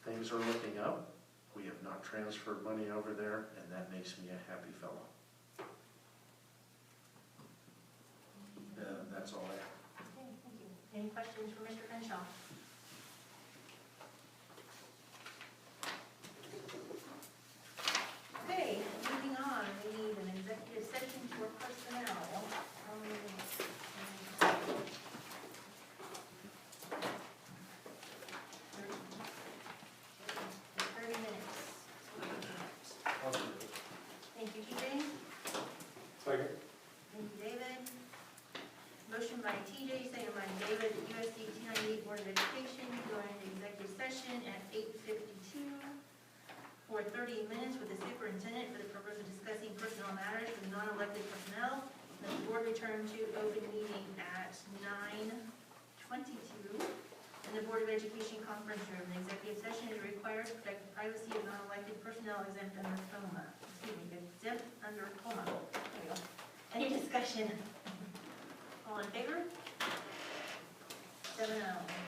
things are looking up. We have not transferred money over there, and that makes me a happy fellow. That's all I have. Okay, thank you. Any questions for Mr. Henshaw? Okay, moving on, we need an executive session for personnel. 30 minutes. Thank you, TJ. Second. Thank you, David. Motion by TJ, second by David, that USD 298 Board of Education go into executive session at 8:52 for 30 minutes with the superintendent for the purpose of discussing personnel matters with non-elected personnel. The board return to open meeting at 9:22 in the Board of Education conference room. The executive session is required to protect the privacy of non-elected personnel exempt under COMA. Exempt under COMA. There we go. Any discussion? All in favor? 7-0.